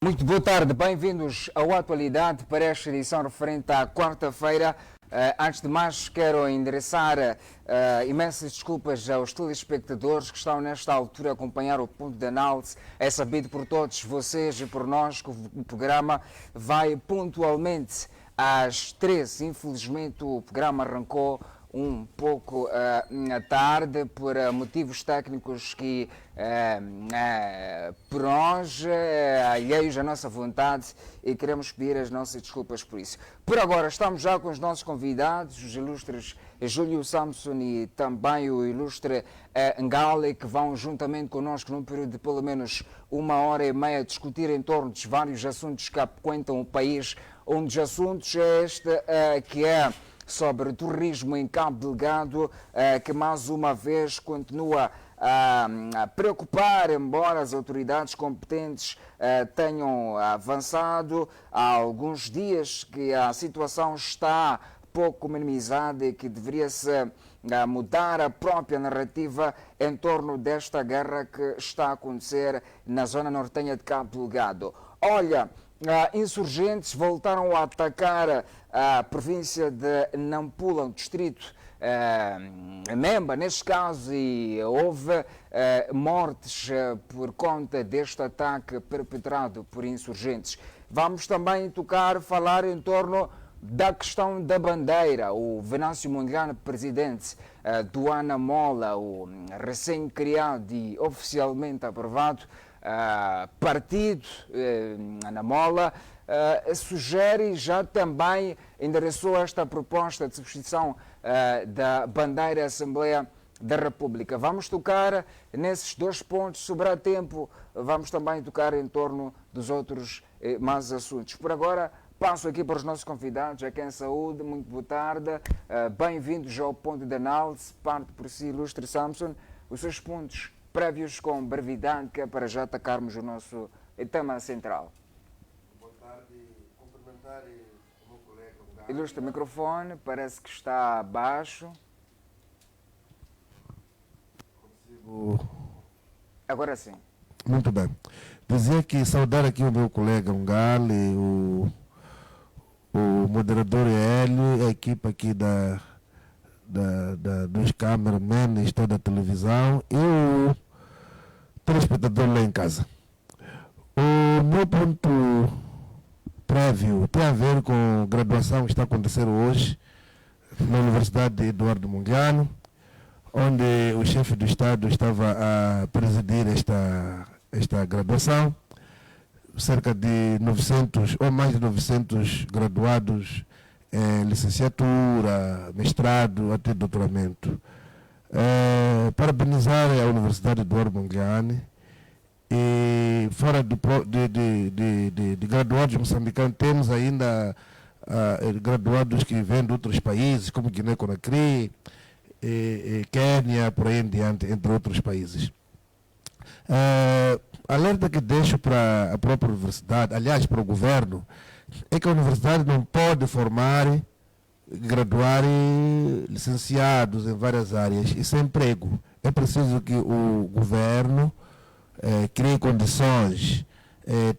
Muito boa tarde, bem-vindos ao Atualidade para esta edição referente à quarta-feira. Antes de mais, quero endereçar imensas desculpas aos telespectadores que estão nesta altura a acompanhar o ponto de análise. É sabido por todos vocês e por nós que o programa vai pontualmente às 13. Infelizmente, o programa arrancou um pouco tarde por motivos técnicos que por nós alheios à nossa vontade, e queremos pedir as nossas desculpas por isso. Por agora estamos já com os nossos convidados, os ilustres Júlio Samson e também o ilustre Ngale, que vão juntamente connosco num período de pelo menos 1h30 discutir em torno de vários assuntos que apoquentam o país. Um dos assuntos é este que é sobre turismo em Cabo Delgado, que mais uma vez continua a preocupar, embora as autoridades competentes tenham avançado há alguns dias que a situação está pouco minimizada e que deveria-se mudar a própria narrativa em torno desta guerra que está a acontecer na zona nortenha de Cabo Delgado. Olha, insurgentes voltaram a atacar a província de Nampula, no distrito Memba, neste caso, e houve mortes por conta deste ataque perpetrado por insurgentes. Vamos também falar em torno da questão da bandeira. O Venâncio Mondlane, presidente do Anamola, o recém-criado e oficialmente aprovado partido Anamola, sugere e já também endereçou esta proposta de substituição da bandeira Assembleia da República. Vamos tocar nesses dois pontos, sobrar tempo, vamos também tocar em torno dos outros mais assuntos. Por agora, passo aqui para os nossos convidados, aqui em saúde. Muito boa tarde, bem-vindos ao ponto de análise. Parte por si, ilustre Samson, os seus pontos prévios com brevidade, que é para já atacarmos o nosso tema central. Boa tarde, cumprimentar o meu colega. Ilustre o microfone, parece que está baixo. Consigo. Agora sim. Muito bem. Dizia que saudar aqui o meu colega Ngale, o moderador Hélio, a equipa aqui dos cameramen e toda a televisão e o telespectador lá em casa. O meu ponto prévio tem a ver com a graduação que está acontecendo hoje na Universidade de Eduardo Mondlane, onde o chefe do Estado estava a presidir esta graduação. Cerca de 900 ou mais de 900 graduados em licenciatura, mestrado, até doutoramento. Parabenizar a Universidade de Eduardo Mondlane. E fora de graduados moçambicanos, temos ainda graduados que vêm de outros países, como Guiné-Conakry, Quênia, por aí em diante, entre outros países. Alerta que deixo para a própria universidade, aliás, para o governo, é que a universidade não pode graduar licenciados em várias áreas e sem emprego. É preciso que o governo crie condições,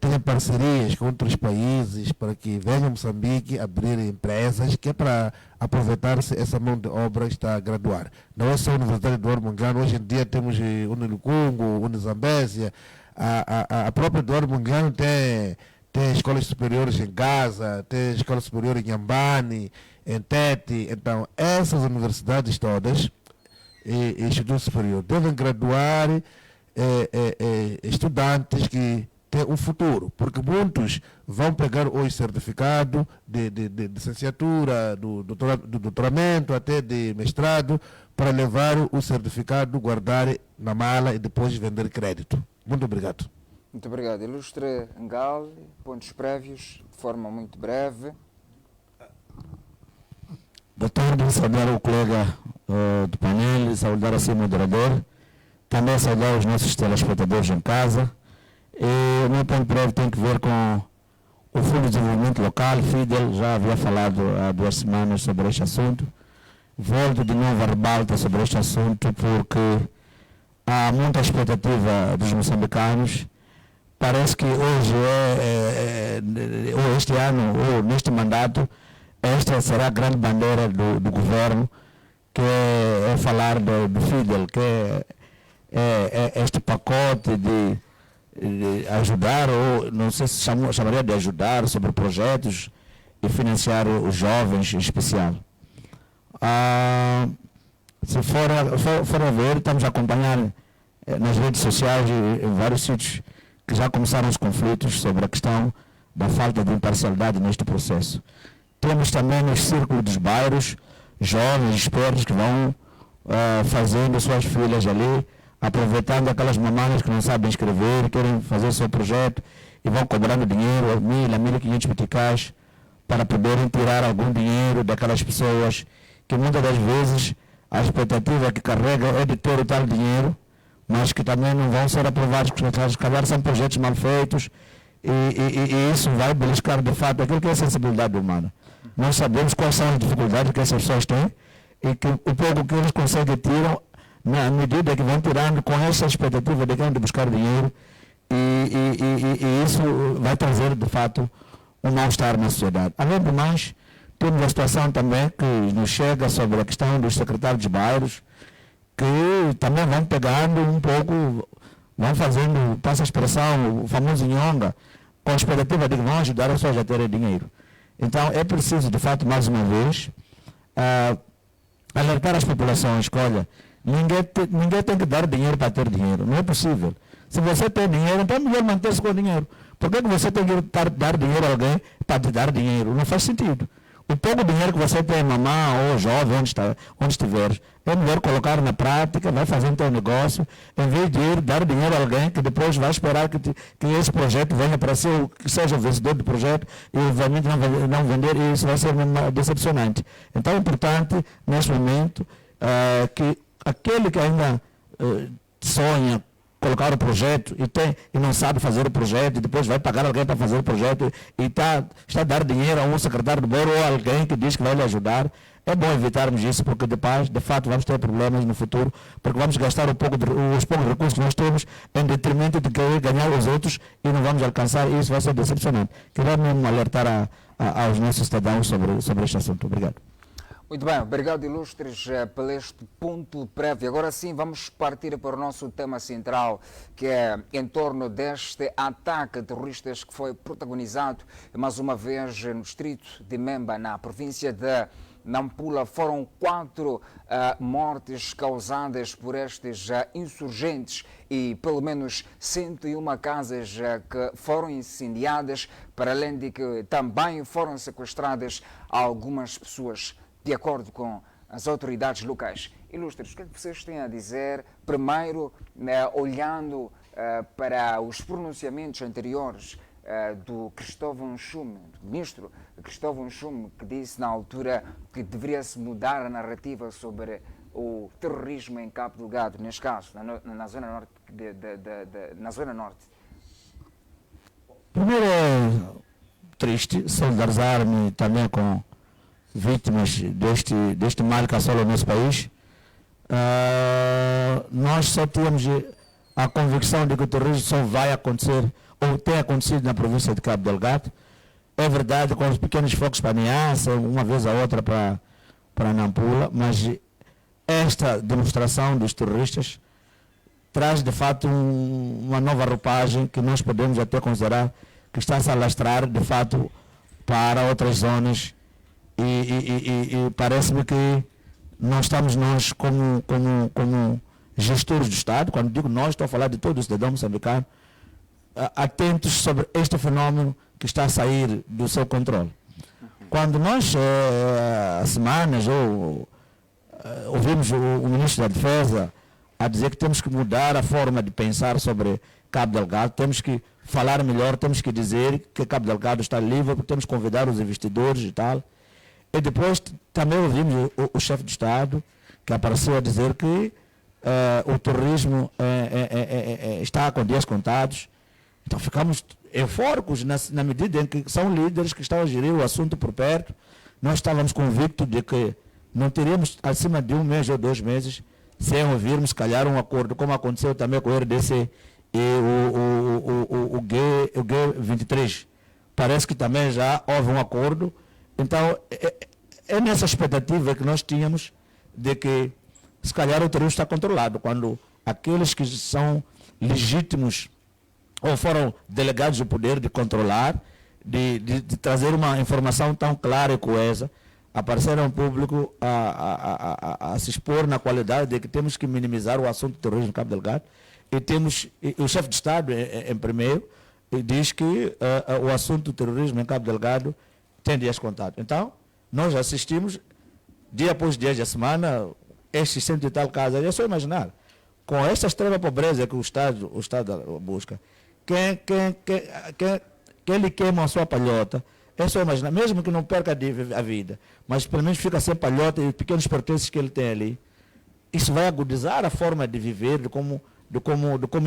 tenha parcerias com outros países para que venham a Moçambique abrir empresas, que é para aproveitar-se essa mão de obra que está a graduar. Não é só a Universidade de Eduardo Mondlane, hoje em dia temos Unilukungu, Unizambésia, a própria Eduardo Mondlane tem escolas superiores em Gaza, tem escola superior em Nhambane, em Tete. Então, essas universidades todas e instituto superior devem graduar estudantes que têm um futuro, porque muitos vão pegar hoje certificado de licenciatura, do doutoramento, até de mestrado, para levar o certificado, guardar na mala e depois vender crédito. Muito obrigado. Muito obrigado. Ilustre Ngale, pontos prévios, de forma muito breve. Boa tarde, saudar o colega do painel, saudar assim o moderador, também saudar os nossos telespectadores em casa. E o meu ponto prévio tem que ver com o Fundo de Desenvolvimento Local, FIDEL, já havia falado há 2 semanas sobre este assunto. Volto de novo a rebalta sobre este assunto porque há muita expectativa dos moçambicanos parece que hoje, ou este ano, ou neste mandato, esta será a grande bandeira do governo, que é falar do FIDEL, que é este pacote de ajudar, ou não sei se chamaria de ajudar, sobre projetos e financiar os jovens em especial. Se for a ver, estamos a acompanhar nas redes sociais e em vários sítios que já começaram os conflitos sobre a questão da falta de imparcialidade neste processo. Temos também nos círculos dos bairros jovens, espertos, que vão fazendo suas filhas ali, aproveitando aquelas mamães que não sabem escrever, querem fazer o seu projeto e vão cobrando dinheiro, 1.000 a 1.500 meticais, para poderem tirar algum dinheiro daquelas pessoas que muitas das vezes a expectativa que carrega é de ter o tal dinheiro, mas que também não vão ser aprovados, porque se calhar são projetos mal feitos e isso vai beliscar de fato aquilo que é a sensibilidade humana. Nós sabemos quais são as dificuldades que essas pessoas têm e que o pouco que eles conseguem tiram na medida que vão tirando com essa expectativa de que vão buscar dinheiro e isso vai trazer de fato um mal-estar na sociedade. Além do mais, temos a situação também que nos chega sobre a questão dos secretários de bairros, que também vão pegando um pouco, vão fazendo, passa a expressão, o famoso nhonga, com a expectativa de que vão ajudar as pessoas a terem dinheiro. Então é preciso, de fato, mais uma vez, alertar as populações que, olha, ninguém tem que dar dinheiro para ter dinheiro, não é possível. Se você tem dinheiro, então é melhor manter-se com o dinheiro. Por que você tem que dar dinheiro a alguém para te dar dinheiro? Não faz sentido. O pouco dinheiro que você tem, mamã ou jovem, onde estiver, é melhor colocar na prática, vai fazer o teu negócio, em vez de ir dar dinheiro a alguém que depois vai esperar que esse projeto venha para si, ou que seja o vencedor do projeto, e obviamente não vender, e isso vai ser decepcionante. Então é importante, neste momento, que aquele que ainda sonha colocar o projeto e não sabe fazer o projeto, e depois vai pagar alguém para fazer o projeto e está a dar dinheiro a um secretário de bairro ou a alguém que diz que vai lhe ajudar. É bom evitarmos isso, porque depois, de fato, vamos ter problemas no futuro, porque vamos gastar os poucos recursos que nós temos em detrimento de querer ganhar os outros e não vamos alcançar, e isso vai ser decepcionante. Queria mesmo alertar aos nossos cidadãos sobre este assunto. Obrigado. Muito bem, obrigado, Ilustres, por este ponto prévio. Agora sim, vamos partir para o nosso tema central, que é em torno deste ataque terrorista que foi protagonizado mais uma vez no distrito de Memba, na província de Nampula. Foram 4 mortes causadas por estes insurgentes e pelo menos 101 casas que foram incendiadas, para além de que também foram sequestradas algumas pessoas, de acordo com as autoridades locais. Ilustres, o que é que vocês têm a dizer, primeiro, olhando para os pronunciamentos anteriores do Cristóvão Nchume, do ministro Cristóvão Nchume, que disse na altura que deveria-se mudar a narrativa sobre o terrorismo em Cabo Delgado, neste caso, na zona norte. Na zona norte. Primeiro é triste solidarizar-me também com vítimas deste mal que assola o nosso país. Nós só temos a convicção de que o terrorismo só vai acontecer, ou tem acontecido na província de Cabo Delgado. É verdade, com os pequenos focos para Niassa, uma vez a outra para Nampula, mas esta demonstração dos terroristas traz de fato uma nova roupagem que nós podemos até considerar que está-se a alastrar de fato para outras zonas. E parece-me que não estamos nós como gestores do Estado, quando digo nós, estou a falar de todo o cidadão moçambicano, atentos sobre este fenómeno que está a sair do seu controle. Quando nós, há semanas, ouvimos o Ministro da Defesa a dizer que temos que mudar a forma de pensar sobre Cabo Delgado, temos que falar melhor, temos que dizer que Cabo Delgado está livre, porque temos que convidar os investidores e tal. E depois também ouvimos o chefe de Estado, que apareceu a dizer que o terrorismo está com dias contados. Então ficamos eufóricos na medida em que são líderes que estão a gerir o assunto por perto. Nós estávamos convictos de que não teríamos acima de 1 mês ou 2 meses sem ouvirmos, se calhar, um acordo, como aconteceu também com o RDC e o G23 parece que também já houve um acordo. Então, é nessa expectativa que nós tínhamos de que, se calhar, o terrorismo está controlado, quando aqueles que são legítimos ou foram delegados o poder de controlar, de trazer uma informação tão clara e coesa, apareceram ao público a se expor na qualidade de que temos que minimizar o assunto do terrorismo em Cabo Delgado, e o chefe de Estado, em primeiro, diz que o assunto do terrorismo em Cabo Delgado tem dias contados. Então, nós assistimos, dia após dia da semana, estes 100 e tal casos. É só imaginar, com esta extrema pobreza que o Estado busca, quem lhe queima a sua palhota, é só imaginar, mesmo que não perca a vida, mas pelo menos fica sem palhota e pequenos pertences que ele tem ali, isso vai agudizar a forma de viver, de como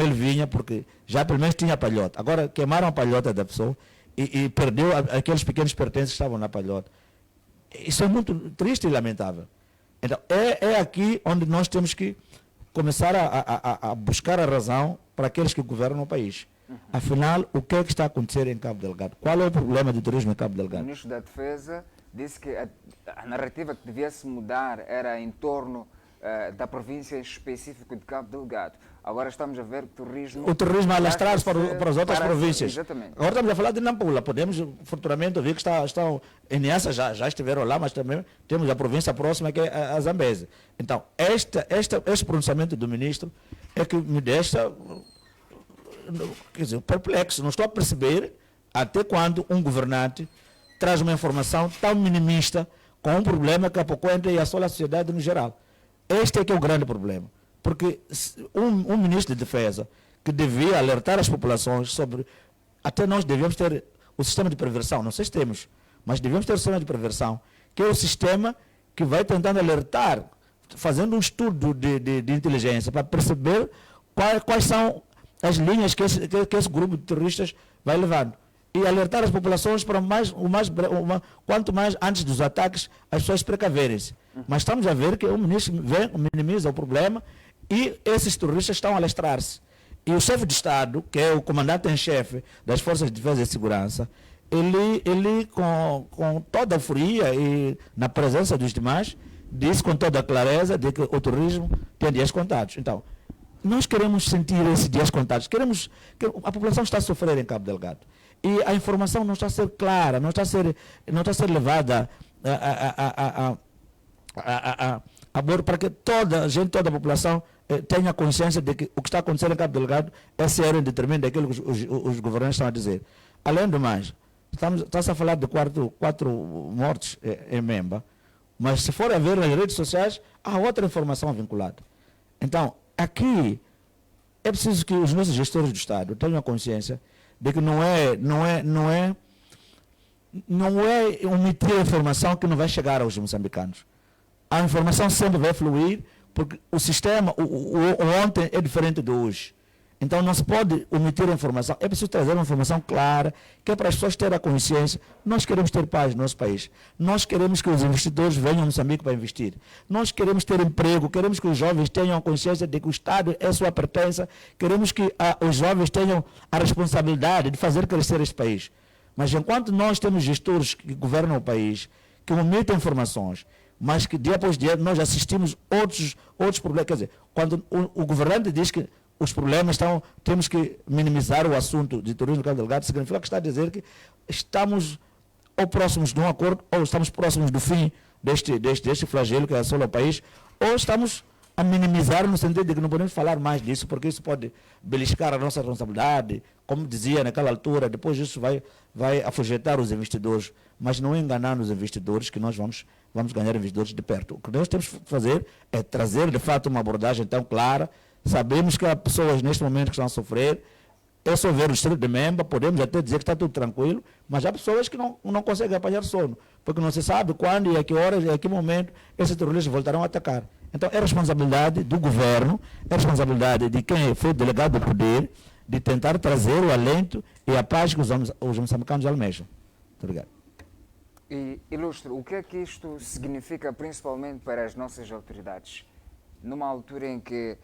ele vinha, porque já pelo menos tinha palhota. Agora queimaram a palhota da pessoa e perdeu aqueles pequenos pertences que estavam na palhota. Isso é muito triste e lamentável. Então, é aqui onde nós temos que começar a buscar a razão para aqueles que governam o país. Afinal, o que é que está a acontecer em Cabo Delgado? Qual é o problema do turismo em Cabo Delgado? O ministro da Defesa disse que a narrativa que devia se mudar era em torno da província específica de Cabo Delgado. Agora estamos a ver que o terrorismo alastrar-se para as outras províncias. Exatamente. Agora estamos a falar de Nampula. Podemos futuramente ver que estão em Niassa, já estiveram lá, mas também temos a província próxima, que é a Zambésia. Então, este pronunciamento do ministro é que me deixa, quer dizer, perplexo. Não estou a perceber até quando um governante traz uma informação tão minimista com um problema que apocou entre a sociedade no geral. Este é que é o grande problema. Porque um ministro de defesa que devia alertar as populações sobre... Até nós devíamos ter o sistema de prevenção, não sei se temos, mas devíamos ter o sistema de prevenção, que é o sistema que vai tentando alertar, fazendo um estudo de inteligência para perceber quais são as linhas que esse grupo de terroristas vai levando. E alertar as populações para quanto mais antes dos ataques as pessoas precaverem-se. Mas estamos a ver que o ministro minimiza o problema e esses terroristas estão a alastrar-se. E o chefe de Estado, que é o comandante em chefe das Forças de Defesa e Segurança, ele com toda a furia e na presença dos demais, disse com toda a clareza de que o terrorismo tem dias contados. Então, nós queremos sentir esses dias contados. A população está a sofrer em Cabo Delgado. E a informação não está a ser clara, não está a ser levada a bordo para que toda a população tenha consciência de que o que está acontecendo em Cabo Delgado é sério e determinado daquilo que os governantes estão a dizer. Além do mais, está-se a falar de quatro mortes em Memba, mas se for a ver nas redes sociais, há outra informação vinculada. Então, aqui é preciso que os nossos gestores do Estado tenham a consciência de que não é omitir a informação que não vai chegar aos moçambicanos. A informação sempre vai fluir, porque o sistema, o ontem é diferente do hoje. Então não se pode omitir a informação. É preciso trazer uma informação clara, que é para as pessoas terem a consciência. Nós queremos ter paz no nosso país. Nós queremos que os investidores venham a Moçambique para investir. Nós queremos ter emprego, queremos que os jovens tenham a consciência de que o Estado é sua pertença. Queremos que os jovens tenham a responsabilidade de fazer crescer este país. Mas enquanto nós temos gestores que governam o país, que omitem informações, mas que dia após dia nós assistimos outros problemas. Quer dizer, quando o governante diz que os problemas temos que minimizar o assunto de turismo no Cabo Delgado, significa que está a dizer que estamos ou próximos de um acordo, ou estamos próximos do fim deste flagelo que assola o país, ou estamos a minimizar no sentido de que não podemos falar mais disso, porque isso pode beliscar a nossa responsabilidade, como dizia naquela altura, depois isso vai afugentar os investidores, mas não enganar os investidores, que nós vamos ganhar investidores de perto. O que nós temos que fazer é trazer, de fato, uma abordagem tão clara. Sabemos que há pessoas neste momento que estão a sofrer. É só ver o distrito de Memba, podemos até dizer que está tudo tranquilo, mas há pessoas que não conseguem apanhar sono, porque não se sabe quando e a que horas e a que momento esses terroristas voltarão a atacar. Então é responsabilidade do governo, é responsabilidade de quem foi delegado do poder, de tentar trazer o alento e a paz que os moçambicanos almejam. Muito obrigado. E ilustre, o que é que isto significa principalmente para as nossas autoridades? Numa altura em que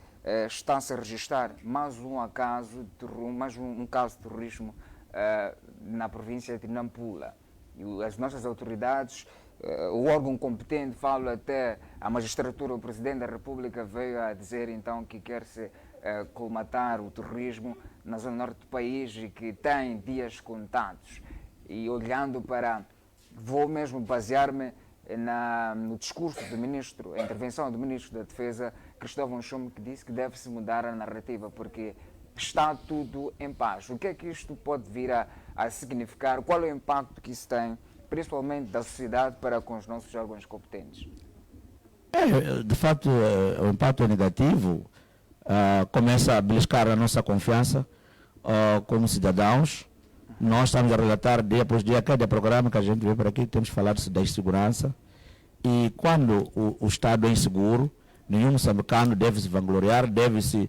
está-se a registrar mais um caso de terrorismo na província de Nampula. E as nossas autoridades, o órgão competente, falo até a magistratura, o Presidente da República veio a dizer então que quer-se colmatar o terrorismo na zona norte do país e que tem dias contados. E olhando para, vou mesmo basear-me no discurso do ministro, a intervenção do ministro da Defesa, Cristóvão Chumbo, que disse que deve-se mudar a narrativa porque está tudo em paz. O que é que isto pode vir a significar? Qual é o impacto que isso tem, principalmente da sociedade, para com os nossos órgãos competentes? De facto, o impacto é negativo. Começa a beliscar a nossa confiança como cidadãos. Nós estamos a relatar dia após dia, cada programa que a gente vê por aqui, temos falado da insegurança. E quando o Estado é inseguro, nenhum moçambicano deve se vangloriar, deve se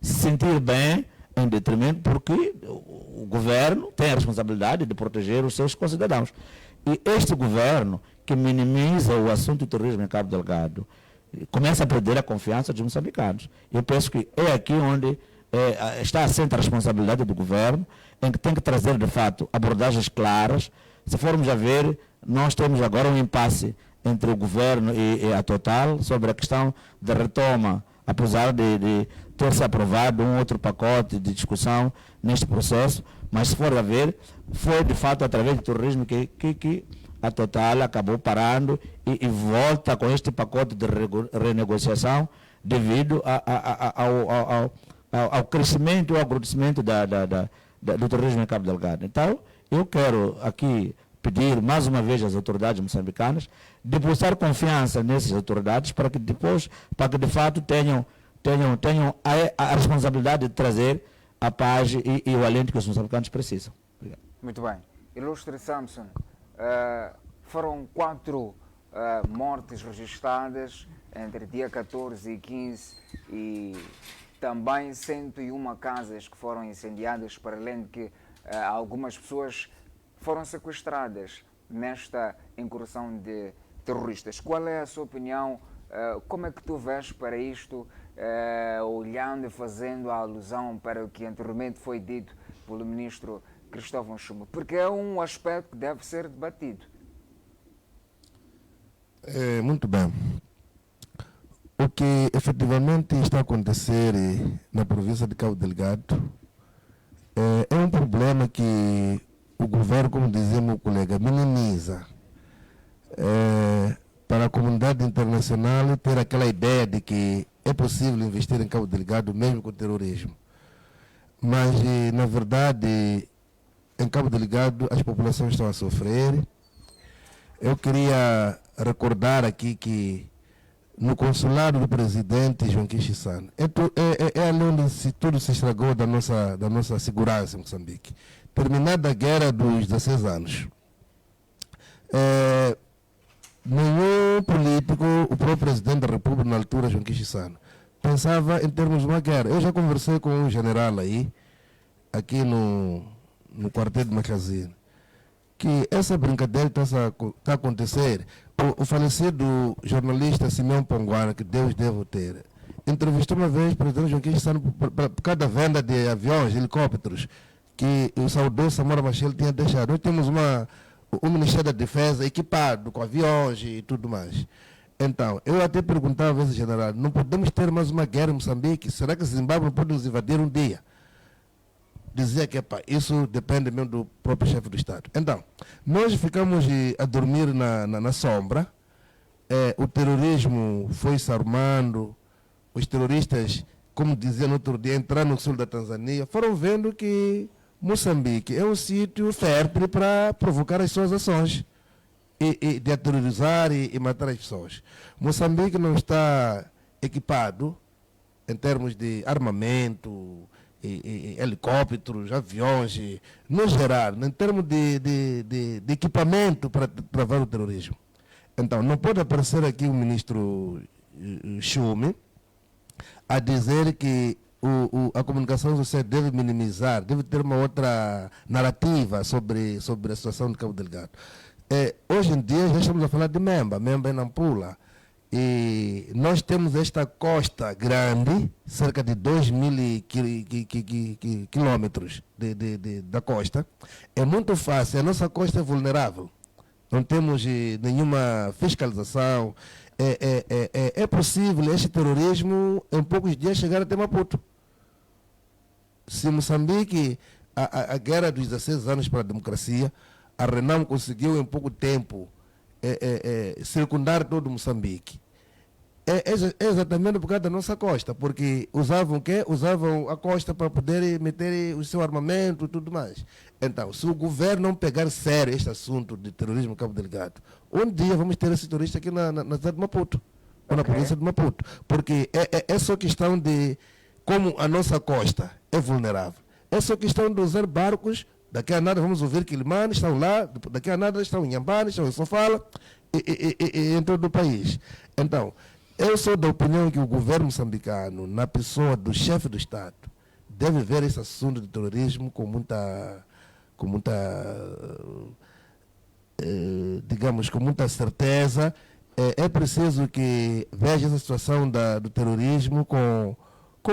sentir bem em detrimento, porque o governo tem a responsabilidade de proteger os seus concidadãos. E este governo, que minimiza o assunto do terrorismo em Cabo Delgado, começa a perder a confiança dos moçambicanos. Eu penso que é aqui onde está assente a responsabilidade do governo, em que tem que trazer, de fato, abordagens claras. Se formos a ver, nós temos agora um impasse entre o governo e a Total sobre a questão da retoma, apesar de ter se aprovado um outro pacote de discussão neste processo, mas se for a ver, foi de fato através do terrorismo que a Total acabou parando e volta com este pacote de renegociação devido ao crescimento e ao agrudecimento do terrorismo em Cabo Delgado. Então, eu quero aqui pedir mais uma vez às autoridades moçambicanas depositar confiança nessas autoridades para que depois, para que de fato tenham a responsabilidade de trazer a paz e o alento que os moçambicanos precisam. Obrigado. Muito bem. Ilustre Samson, foram 4 mortes registradas entre dia 14 e 15 e também 101 casas que foram incendiadas, para além de que algumas pessoas foram sequestradas nesta incursão de terroristas. Qual é a sua opinião? Como é que tu vês para isto, olhando e fazendo a alusão para o que anteriormente foi dito pelo ministro Cristóvão Chumbo? Porque é um aspecto que deve ser debatido. Muito bem. O que efetivamente está a acontecer na província de Cabo Delgado é um problema que o governo, como dizia meu colega, minimiza para a comunidade internacional ter aquela ideia de que é possível investir em Cabo Delgado mesmo com o terrorismo. Mas, na verdade, em Cabo Delgado as populações estão a sofrer. Eu queria recordar aqui que no consulado do presidente João Quixissano, é ali onde tudo se estragou da nossa segurança em Moçambique. Terminada a guerra dos 16 anos, nenhum político, o próprio presidente da República na altura, João Quixissano, pensava em termos de uma guerra. Eu já conversei com um general aí, aqui no quartel de Macazine, que essa brincadeira está a acontecer. O falecido jornalista Simeão Ponguara, que Deus deve ter, entrevistou uma vez o presidente João Quixissano por cada venda de aviões, helicópteros, que o saudoso Samora Machel tinha deixado. Nós temos o Ministério da Defesa equipado com aviões e tudo mais. Então, eu até perguntava a esse general, não podemos ter mais uma guerra em Moçambique? Será que Zimbábue não pode nos invadir um dia? Dizia que isso depende mesmo do próprio chefe do Estado. Então, nós ficamos a dormir na sombra. O terrorismo foi se armando. Os terroristas, como dizia no outro dia, entraram no sul da Tanzânia, foram vendo que Moçambique é um sítio fértil para provocar as suas ações e de aterrorizar e matar as pessoas. Moçambique não está equipado em termos de armamento, e helicópteros, aviões, no geral, em termos de equipamento para travar o terrorismo. Então, não pode aparecer aqui o ministro Chumbo a dizer que a comunicação social deve minimizar, deve ter uma outra narrativa sobre a situação de Cabo Delgado. Hoje em dia já estamos a falar de Memba em Nampula, E nós temos esta costa grande, cerca de 2.000 quilômetros da costa. É muito fácil, a nossa costa é vulnerável. Não temos nenhuma fiscalização. É possível este terrorismo, em poucos dias, chegar até Maputo. Se Moçambique, a guerra dos 16 anos para a democracia, a Renamo conseguiu em pouco tempo circundar todo Moçambique. É exatamente por causa da nossa costa, porque usavam o quê? Usavam a costa para poder meter o seu armamento e tudo mais. Então, se o governo não pegar sério este assunto de terrorismo em Cabo Delgado, um dia vamos ter esse terrorista aqui na cidade de Maputo, ou na província de Maputo, porque é só questão de como a nossa costa é vulnerável. É só questão de usar barcos. Daqui a nada vamos ouvir que Limane estão lá, daqui a nada estão em Nhambane, estão em Sofala e em todo o país. Então, eu sou da opinião que o governo moçambicano, na pessoa do chefe do Estado, deve ver esse assunto de terrorismo com muita digamos, com muita certeza. É preciso que veja essa situação do terrorismo com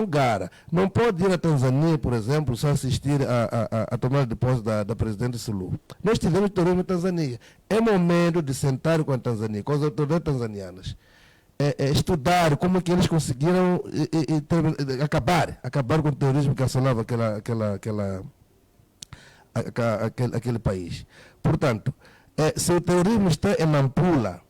gara. Não pode ir à Tanzânia, por exemplo, só assistir a tomada de posse da presidente Suluhu. Nós tivemos terrorismo na Tanzânia. É momento de sentar com a Tanzânia, com as autoridades tanzanianas, estudar como que eles conseguiram acabar com o terrorismo que assolava aquele país. Portanto, se o terrorismo está em Nampula,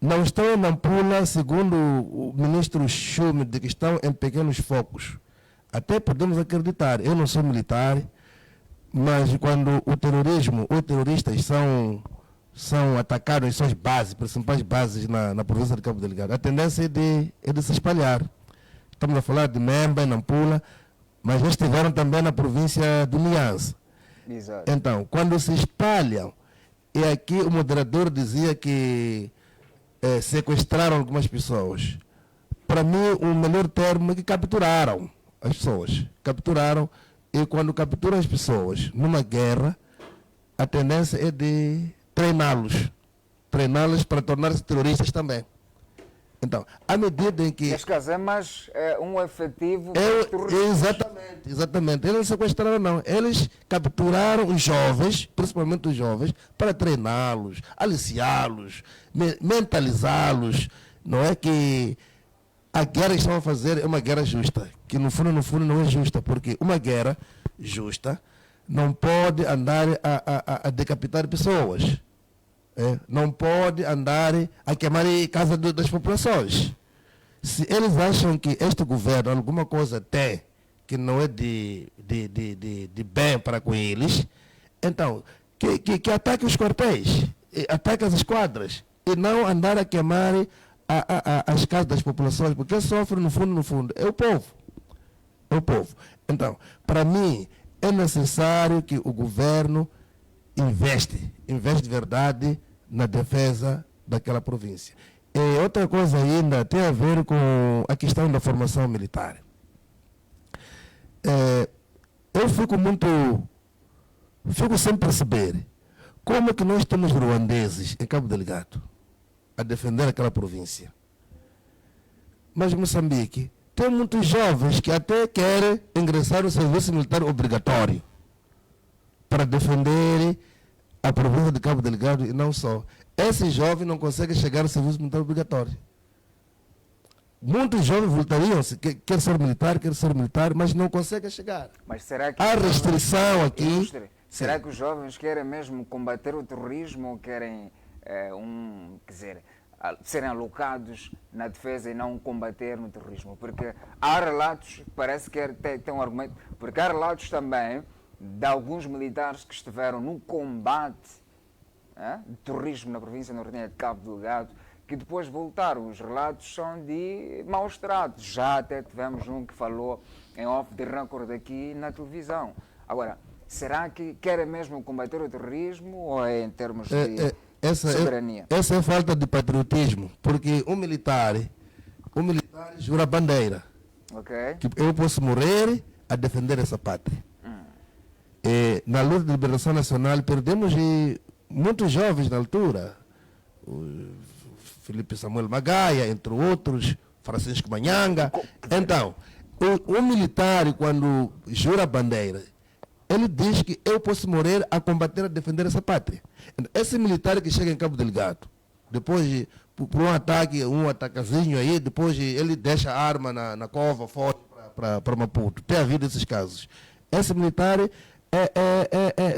não estão em Nampula, segundo o ministro Schumi, de que estão em pequenos focos. Até podemos acreditar. Eu não sou militar, mas quando os terroristas são atacados em suas bases, principais bases na província de Cabo Delgado, a tendência é de se espalhar. Estamos a falar de Memba, Nampula, mas já estiveram também na província do Niassa. Exato. Então, quando se espalham, e aqui o moderador dizia que sequestraram algumas pessoas. Para mim, o melhor termo é que capturaram as pessoas. Capturaram, e quando capturam as pessoas numa guerra, a tendência é de treiná-los para tornar-se terroristas também. Então, à medida em que... Neste caso é mais um efetivo... Exatamente. Eles não sequestraram, não. Eles capturaram os jovens, principalmente os jovens, para treiná-los, aliciá-los, mentalizá-los. Não é que a guerra que estão a fazer é uma guerra justa, que no fundo não é justa, porque uma guerra justa não pode andar a decapitar pessoas. Não pode andar a queimar a casa das populações. Se eles acham que este governo alguma coisa tem que não é de bem para com eles, então que ataque os quartéis, ataque as esquadras, e não andar a queimar as casas das populações, porque quem sofre no fundo é o povo. Então, para mim, é necessário que o governo investe de verdade na defesa daquela província. E outra coisa ainda tem a ver com a questão da formação militar. Eu fico sem perceber como que nós temos ruandeses em Cabo Delgado a defender aquela província. Mas Moçambique tem muitos jovens que até querem ingressar no serviço militar obrigatório para defender a província de Cabo Delgado e não só. Esse jovem não consegue chegar ao serviço militar obrigatório. Muitos jovens voltariam-se, quer ser militar, mas não conseguem chegar. Mas será que há restrição aqui. Será que os jovens querem mesmo combater o terrorismo ou querem serem alocados na defesa e não combater no terrorismo? Porque há relatos, parece que tem um argumento, porque há relatos também de alguns militares que estiveram no combate de terrorismo na província norte de Cabo Delgado, que depois voltaram. Os relatos são de maus tratos. Já até tivemos um que falou em off de record aqui na televisão. Agora, será que querem mesmo combater o terrorismo ou é em termos de soberania? Essa é falta de patriotismo, porque o militar jura bandeira. Okay. Que eu posso morrer a defender essa pátria. Na luta de liberação nacional perdemos muitos jovens na altura. o Felipe Samuel Magaia, entre outros, Francisco Manhanga. Então, o militar, quando jura a bandeira, ele diz que eu posso morrer a combater, a defender essa pátria. Esse militar que chega em Cabo Delgado, depois por um ataquezinho aí, depois ele deixa a arma na cova, foge para Maputo. Tem havido esses casos. Esse militar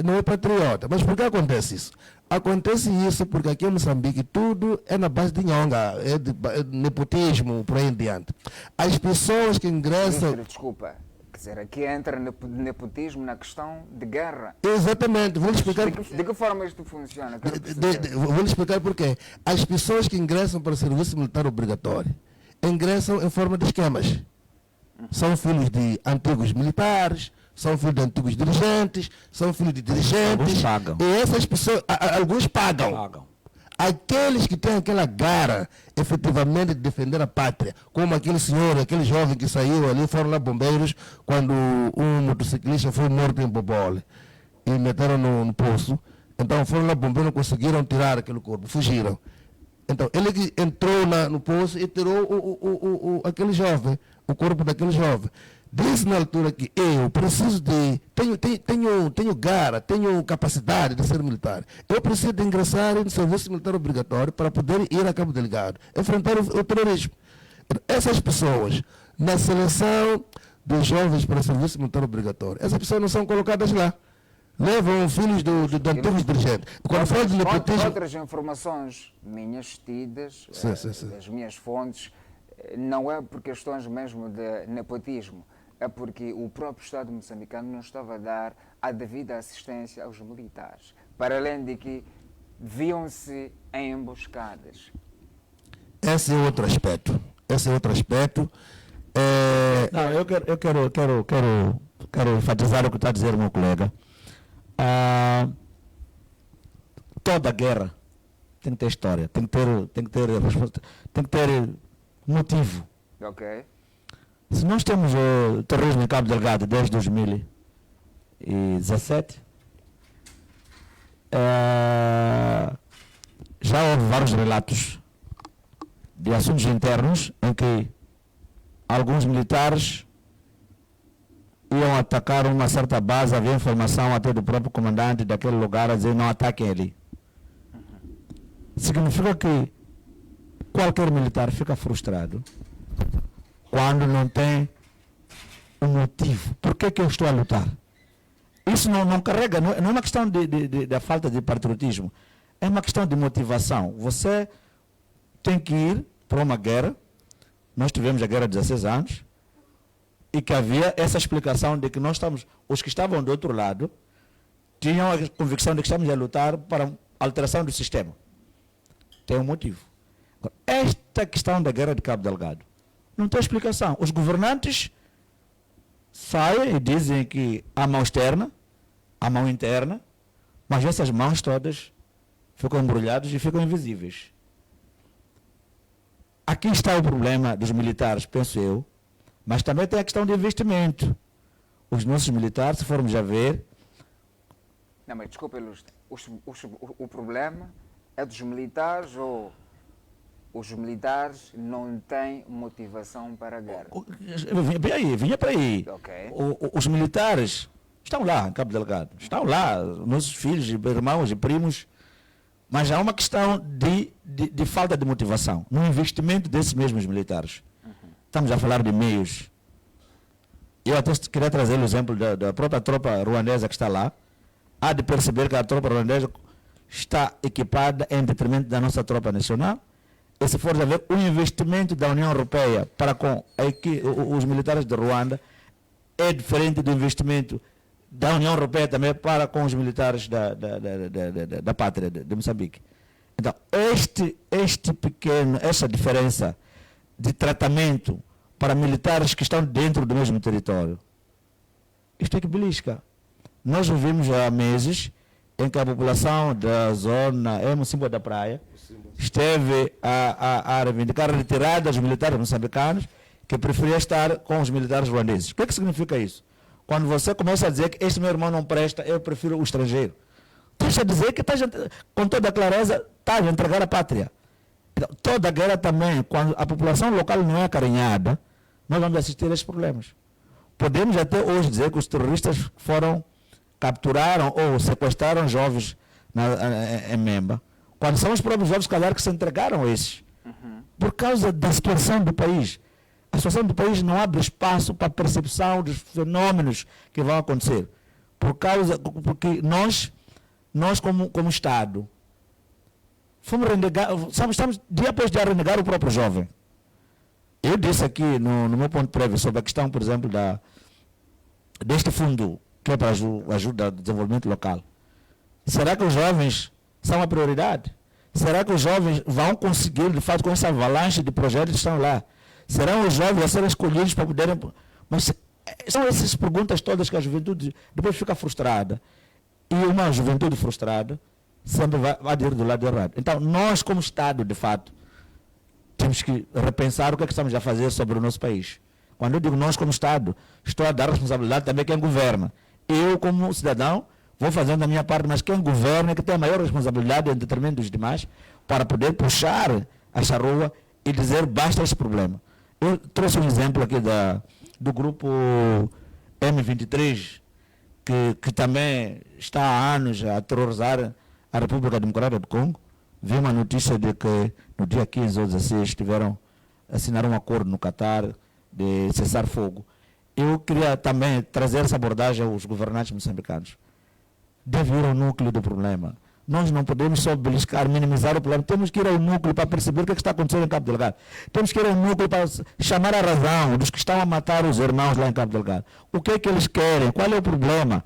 não é patriota. Mas por que acontece isso? Acontece isso porque aqui em Moçambique tudo é na base de nhonga, é de nepotismo, por aí em diante. As pessoas que ingressam... Desculpa, quer dizer, aqui entra nepotismo na questão de guerra. Exatamente, vou lhe explicar... De que forma isto funciona? Vou lhe explicar porquê. As pessoas que ingressam para o serviço militar obrigatório ingressam em forma de esquemas. São filhos de antigos militares, são filhos de antigos dirigentes, são filhos de dirigentes. Alguns pagam. E essas pessoas, alguns pagam. Aqueles que têm aquela gara, efetivamente, de defender a pátria, como aquele senhor, aquele jovem que saiu ali, foram lá bombeiros, quando um motociclista foi morto em Bobole e meteram no poço. Então foram lá bombeiros, não conseguiram tirar aquele corpo, fugiram. Então ele que entrou no poço e tirou aquele jovem, o corpo daquele jovem. Disse na altura que eu preciso de... Tenho gara, tenho capacidade de ser militar. Eu preciso de ingressar no serviço militar obrigatório para poder ir a Cabo Delgado, enfrentar o terrorismo. Essas pessoas, na seleção dos jovens para o serviço militar obrigatório, essas pessoas não são colocadas lá. Levam filhos de antigos dirigentes. Quando fala de nepotismo... Outras informações minhas tidas, das minhas fontes, não é por questões mesmo de nepotismo, é porque o próprio Estado moçambicano não estava a dar a devida assistência aos militares, para além de que viam-se em emboscadas. Esse é outro aspecto. Não, eu quero enfatizar o que está a dizer o meu colega. Toda guerra tem que ter história, tem que ter motivo. Ok. Se nós temos o terrorismo em Cabo Delgado desde 2017, já houve vários relatos de assuntos internos em que alguns militares iam atacar uma certa base, havia informação até do próprio comandante daquele lugar a dizer não ataquem ali. Significa que qualquer militar fica frustrado quando não tem um motivo. Por que eu estou a lutar? Isso não carrega, não é uma questão da falta de patriotismo, é uma questão de motivação. Você tem que ir para uma guerra, nós tivemos a guerra de 16 anos, e que havia essa explicação de que nós estamos, os que estavam do outro lado, tinham a convicção de que estamos a lutar para a alteração do sistema. Tem um motivo. Agora, esta questão da guerra de Cabo Delgado não tem explicação. Os governantes saem e dizem que há mão externa, há mão interna, mas essas mãos todas ficam embrulhadas e ficam invisíveis. Aqui está o problema dos militares, penso eu, mas também tem a questão de investimento. Os nossos militares, se formos a ver... Não, mas desculpa, Ilustre. O problema é dos militares ou os militares não têm motivação para a guerra? Vinha para aí. Okay. Os militares estão lá em Cabo Delgado. Estão lá, nossos filhos, irmãos e primos. Mas há uma questão de falta de motivação no investimento desses mesmos militares. Estamos a falar de meios. Eu até queria trazer o exemplo da própria tropa ruandesa que está lá. Há de perceber que a tropa ruandesa está equipada em detrimento da nossa tropa nacional. E se for a ver o investimento da União Europeia para com os militares de Ruanda é diferente do investimento da União Europeia também para com os militares da pátria de Moçambique. Então, essa diferença de tratamento para militares que estão dentro do mesmo território, isto é que belisca. Nós vivemos há meses em que a população da zona Mocimboa da Praia esteve a reivindicar a retirada dos militares moçambicanos que preferia estar com os militares ruandeses. O que significa isso? Quando você começa a dizer que este meu irmão não presta, eu prefiro o estrangeiro. Estás a dizer que com toda a clareza, estás a entregar a pátria. Então, toda a guerra também, quando a população local não é acarinhada, nós vamos assistir a esses problemas. Podemos até hoje dizer que os terroristas capturaram ou sequestraram jovens em Memba, quando são os próprios jovens, calhar, que se entregaram a esses. Por causa da situação do país. A situação do país não abre espaço para a percepção dos fenômenos que vão acontecer. Porque nós como Estado, fomos renegar, estamos dia após dia a renegar o próprio jovem. Eu disse aqui no meu ponto prévio sobre a questão, por exemplo, deste fundo que é para ajuda ao desenvolvimento local. Será que os jovens são a prioridade? Será que os jovens vão conseguir, de fato, com essa avalanche de projetos que estão lá? Serão os jovens a serem escolhidos para poderem... Mas são essas perguntas todas que a juventude depois fica frustrada. E uma juventude frustrada sempre vai ir do lado errado. Então, nós, como Estado, de fato, temos que repensar o que é que estamos a fazer sobre o nosso país. Quando eu digo nós, como Estado, estou a dar responsabilidade também a quem governa. Eu, como cidadão, vou fazendo a minha parte, mas quem governa é que tem a maior responsabilidade em detrimento dos demais para poder puxar a charrua e dizer basta esse problema. Eu trouxe um exemplo aqui do grupo M23, que também está há anos a aterrorizar a República Democrática do Congo. Vi uma notícia de que no dia 15 ou 16 assinaram um acordo no Catar de cessar fogo. Eu queria também trazer essa abordagem aos governantes moçambicanos. Deve ir ao núcleo do problema. Nós não podemos só beliscar, minimizar o problema. Temos que ir ao núcleo para perceber o que está acontecendo em Cabo Delgado. Temos que ir ao núcleo para chamar a razão dos que estão a matar os irmãos lá em Cabo Delgado. O que é que eles querem? Qual é o problema?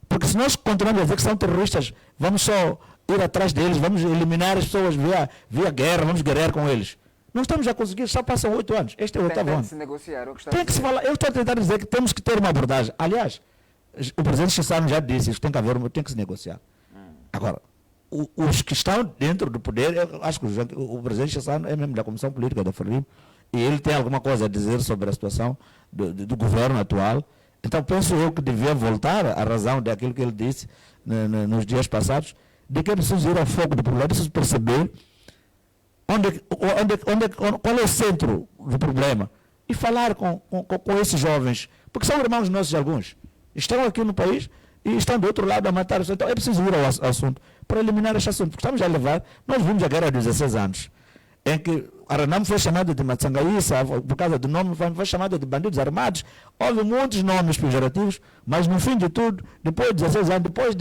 Porque se nós continuarmos a dizer que são terroristas, vamos só ir atrás deles, vamos eliminar as pessoas via guerra, vamos guerrear com eles. Não estamos a conseguir, só passam 8 anos. Este é o 8º ano. Tem que se negociar, o que está Tem que se falar. Eu estou a tentar dizer que temos que ter uma abordagem. Aliás, o presidente Chissano já disse isso, tem que se negociar. Agora, os que estão dentro do poder, eu acho que o presidente Chissano é membro da Comissão Política da Frelimo e ele tem alguma coisa a dizer sobre a situação do governo atual. Então, penso eu que devia voltar à razão daquilo que ele disse nos dias passados, de que é preciso ir ao foco do problema, é preciso perceber qual é o centro do problema e falar com esses jovens, porque são irmãos nossos alguns. Estão aqui no país e estão do outro lado a matar. Então é preciso ir ao assunto para eliminar este assunto, porque estamos a levar. Nós vimos a guerra dos 16 anos, em que a Renamo foi chamada de Matsangaíça, por causa do nome, foi chamada de bandidos armados. Houve muitos nomes pejorativos, mas no fim de tudo, depois de 16 anos, depois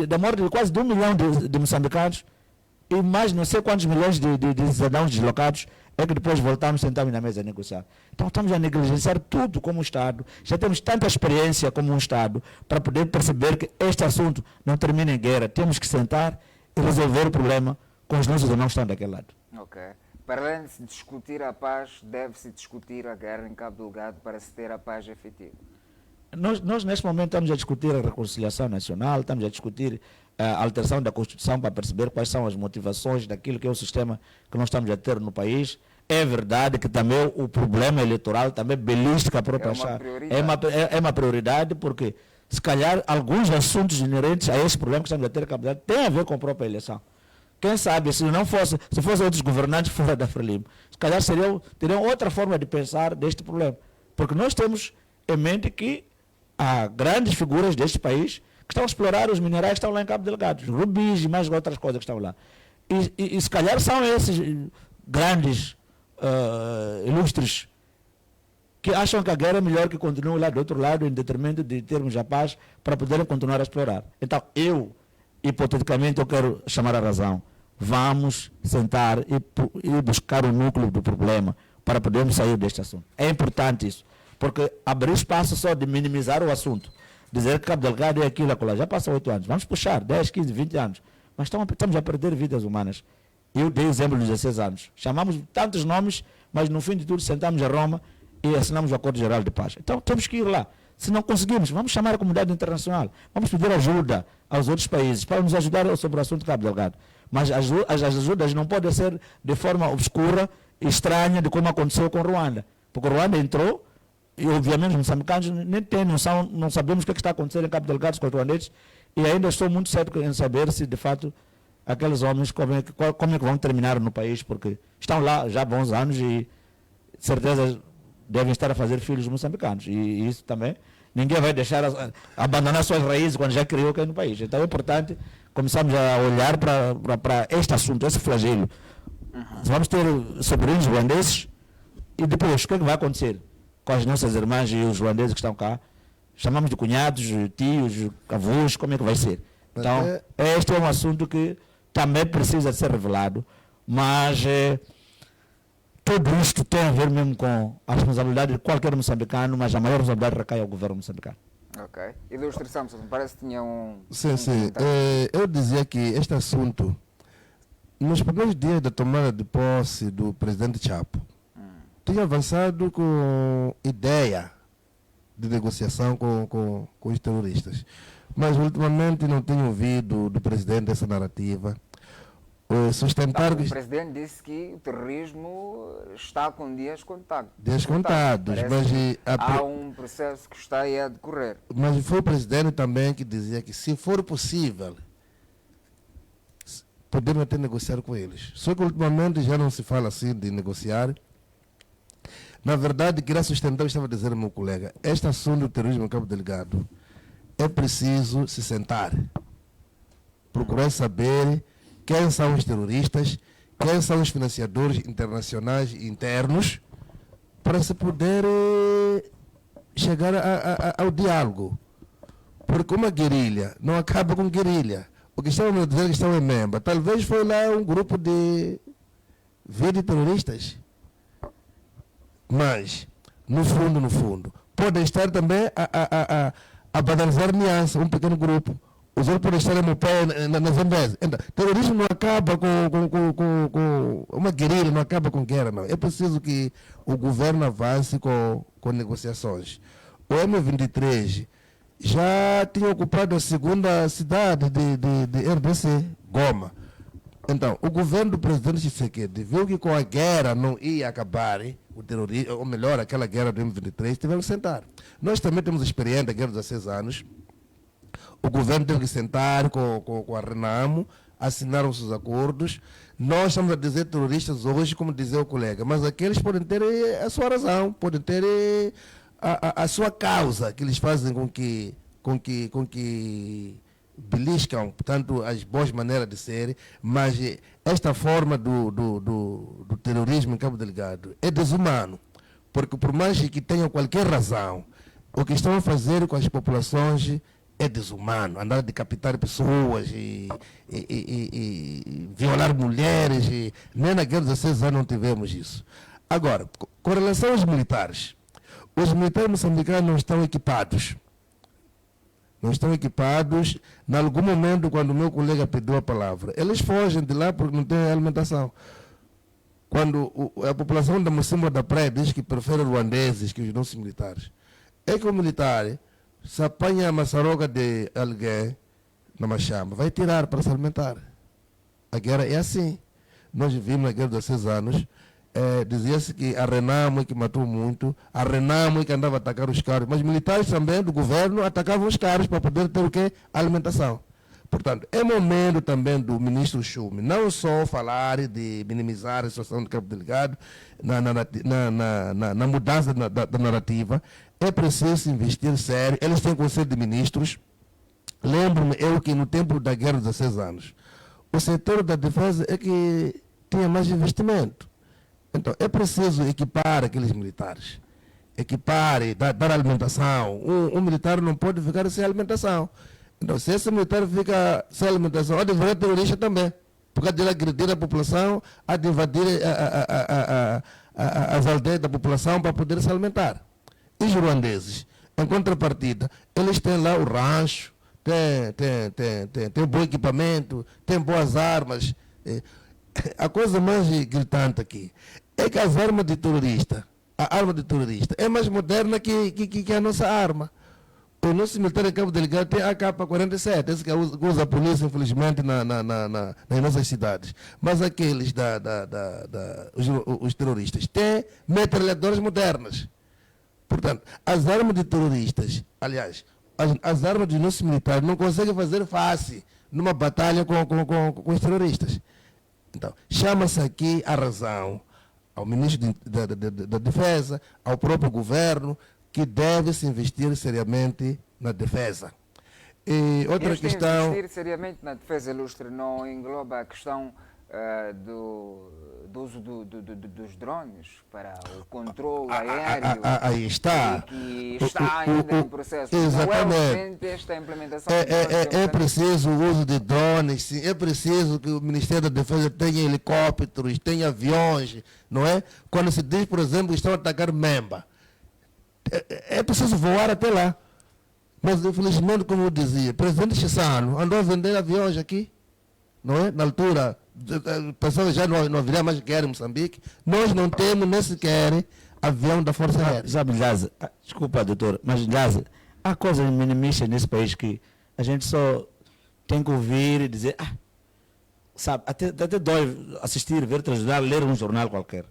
da morte de quase 1 milhão de moçambicanos, e mais não sei quantos milhões de cidadãos deslocados, é que depois voltamos, sentamos na mesa a negociar. Então estamos a negligenciar tudo como Estado. Já temos tanta experiência como um Estado para poder perceber que este assunto não termina em guerra. Temos que sentar e resolver o problema com os nossos irmãos que estão daquele lado. Ok. Para além de se discutir a paz, deve-se discutir a guerra em Cabo Delgado para se ter a paz efetiva. Nós, neste momento, estamos a discutir a reconciliação nacional, estamos a discutir a alteração da Constituição para perceber quais são as motivações daquilo que é o sistema que nós estamos a ter no país. É verdade que também o problema eleitoral também belisca a própria chave. É uma prioridade porque, se calhar, alguns assuntos inerentes a esse problema que estamos a ter em Cabo Delgado têm a ver com a própria eleição. Quem sabe, se fossem outros governantes fora da Frelimo, se calhar teriam outra forma de pensar deste problema. Porque nós temos em mente que há grandes figuras deste país que estão a explorar os minerais que estão lá em Cabo Delgado, os rubis e mais outras coisas que estão lá. E se calhar são esses grandes, ilustres, que acham que a guerra é melhor que continue lá do outro lado, em detrimento de termos a paz, para poderem continuar a explorar. Então, hipoteticamente, eu quero chamar a razão. Vamos sentar e buscar o núcleo do problema para podermos sair deste assunto. É importante isso, porque abrir espaço só de minimizar o assunto, dizer que Cabo Delgado é aquilo, acolá, já passam 8 anos, vamos puxar 10, 15, 20 anos, mas estamos a perder vidas humanas. Eu dei exemplo dos 16 anos. Chamamos tantos nomes, mas no fim de tudo sentamos a Roma e assinamos o Acordo Geral de Paz. Então temos que ir lá. Se não conseguimos, vamos chamar a comunidade internacional, vamos pedir ajuda aos outros países para nos ajudar sobre o assunto de Cabo Delgado. Mas as ajudas não podem ser de forma obscura e estranha de como aconteceu com Ruanda. Porque Ruanda entrou e, obviamente, os moçambicanos nem têm noção, não sabemos o que está acontecendo em Cabo Delgado com os ruandeses, E ainda estou muito cético em saber se, de fato, aqueles homens como é que vão terminar no país, porque estão lá já há bons anos e, de certeza, devem estar a fazer filhos moçambicanos. E isso também, ninguém vai deixar abandonar suas raízes quando já criou aqui no país. Então é importante começarmos a olhar para este assunto, esse flagelo. Vamos ter sobrinhos ruandeses e depois, o que é que vai acontecer com as nossas irmãs e os ruandeses que estão cá? Chamamos de cunhados, tios, avós, como é que vai ser? Então, este é um assunto que também precisa ser revelado, mas tudo isto tem a ver mesmo com a responsabilidade de qualquer moçambicano, mas a maior responsabilidade recai ao governo moçambicano. Ok. Ilustre Samson, parece que tinha um... Sim. Eu dizia que este assunto, nos primeiros dias da tomada de posse do presidente Chapo, tinha avançado com ideia de negociação com os terroristas. Mas ultimamente não tenho ouvido do presidente essa narrativa. Sustentar o presidente disse que o terrorismo está com dias contados. Mas há um processo que está aí a decorrer. Mas foi o presidente também que dizia que, se for possível, podemos até negociar com eles. Só que ultimamente já não se fala assim de negociar. Na verdade, queria sustentar, eu estava a dizer ao meu colega, este assunto do terrorismo em Cabo Delgado, é preciso se sentar, procurar saber quem são os terroristas, quem são os financiadores internacionais e internos, para se poder chegar ao diálogo. Porque uma guerrilha não acaba com guerrilha. O que estão a dizer que estão em Memba, talvez foi lá um grupo de 20 terroristas. Mas, no fundo, podem estar também a banalizar aliança, um pequeno grupo. Os outros podem estar no pé, na Zambésia. Então, terrorismo não acaba com uma guerrilha, não acaba com guerra, não. É preciso que o governo avance com negociações. O M23 já tinha ocupado a segunda cidade de RDC, Goma. Então, o governo do presidente Tshisekedi viu que com a guerra não ia acabar, o terrorismo, ou melhor, aquela guerra do M23, tiveram que sentar. Nós também temos experiência da guerra dos 16 anos. O governo teve que sentar com a Renamo, assinaram seus acordos. Nós estamos a dizer terroristas hoje, como dizia o colega, mas aqueles podem ter a sua razão, podem ter a sua causa, que eles fazem com que beliscam, portanto, as boas maneiras de ser, mas esta forma do terrorismo em Cabo Delgado é desumano, porque por mais que tenham qualquer razão, o que estão a fazer com as populações é desumano, andar a decapitar pessoas e violar mulheres, nem na guerra dos 16 anos não tivemos isso. Agora, com relação aos militares, os militares moçambicanos não estão equipados. Não estão equipados. Em algum momento, quando o meu colega pediu a palavra, eles fogem de lá porque não têm alimentação. Quando a população da Mocimboa da Praia diz que prefere ruandeses que os nossos militares, é que o militar se apanha a maçaroca de alguém na machamba, vai tirar para se alimentar. A guerra é assim. Nós vimos na guerra dos 6 anos, dizia-se que a Renamo é que matou muito, a Renamo é que andava a atacar os carros, mas militares também do governo atacavam os carros para poder ter o quê? Alimentação. Portanto, é momento também do ministro Chume não só falar de minimizar a situação do Cabo Delgado na mudança da narrativa, é preciso investir sério. Eles têm conselho de ministros. Lembro-me eu que no tempo da guerra dos 16 anos, o setor da defesa é que tinha mais investimento. Então, é preciso equipar aqueles militares. Equipar e dar alimentação. Um militar não pode ficar sem alimentação. Então, se esse militar fica sem alimentação, há de virar terrorista também. Porque há de agredir a população, há de invadir as aldeias da população para poder se alimentar. E os ruandeses, em contrapartida, eles têm lá o rancho, têm bom equipamento, têm boas armas. A coisa mais gritante aqui é que as armas de terrorista, a arma de terrorista, é mais moderna que a nossa arma. O nosso militar em Cabo Delgado tem a AK-47, esse que usa a polícia, infelizmente, nas nossas cidades. Mas aqueles os terroristas têm metralhadoras modernas. Portanto, as armas de terroristas, aliás, as armas dos nossos militares não conseguem fazer face numa batalha com os terroristas. Então, chama-se aqui a razão ao ministro da Defesa, ao próprio governo, que deve se investir seriamente na defesa. E outra questão... Investir seriamente na defesa, ilustre, não engloba a questão do uso dos drones para o controle aéreo. Aí está. Que está ainda em processo. Exatamente. Não é esta implementação. É preciso o uso de drones, sim. É preciso que o Ministério da Defesa tenha helicópteros, tenha aviões, não é? Quando se diz, por exemplo, que estão a atacar Memba, é preciso voar até lá. Mas, infelizmente, como eu dizia, o presidente Chissano andou a vender aviões aqui, não é? Na altura, pessoas já não haveria mais guerra em Moçambique. Nós não temos nem sequer avião da Força Aérea. Sabe, Lhaze, desculpa, doutor, mas Lhaze, há coisas minimistas nesse país que a gente só tem que ouvir e dizer, sabe, até dói assistir, ver, transladar, ler um jornal qualquer.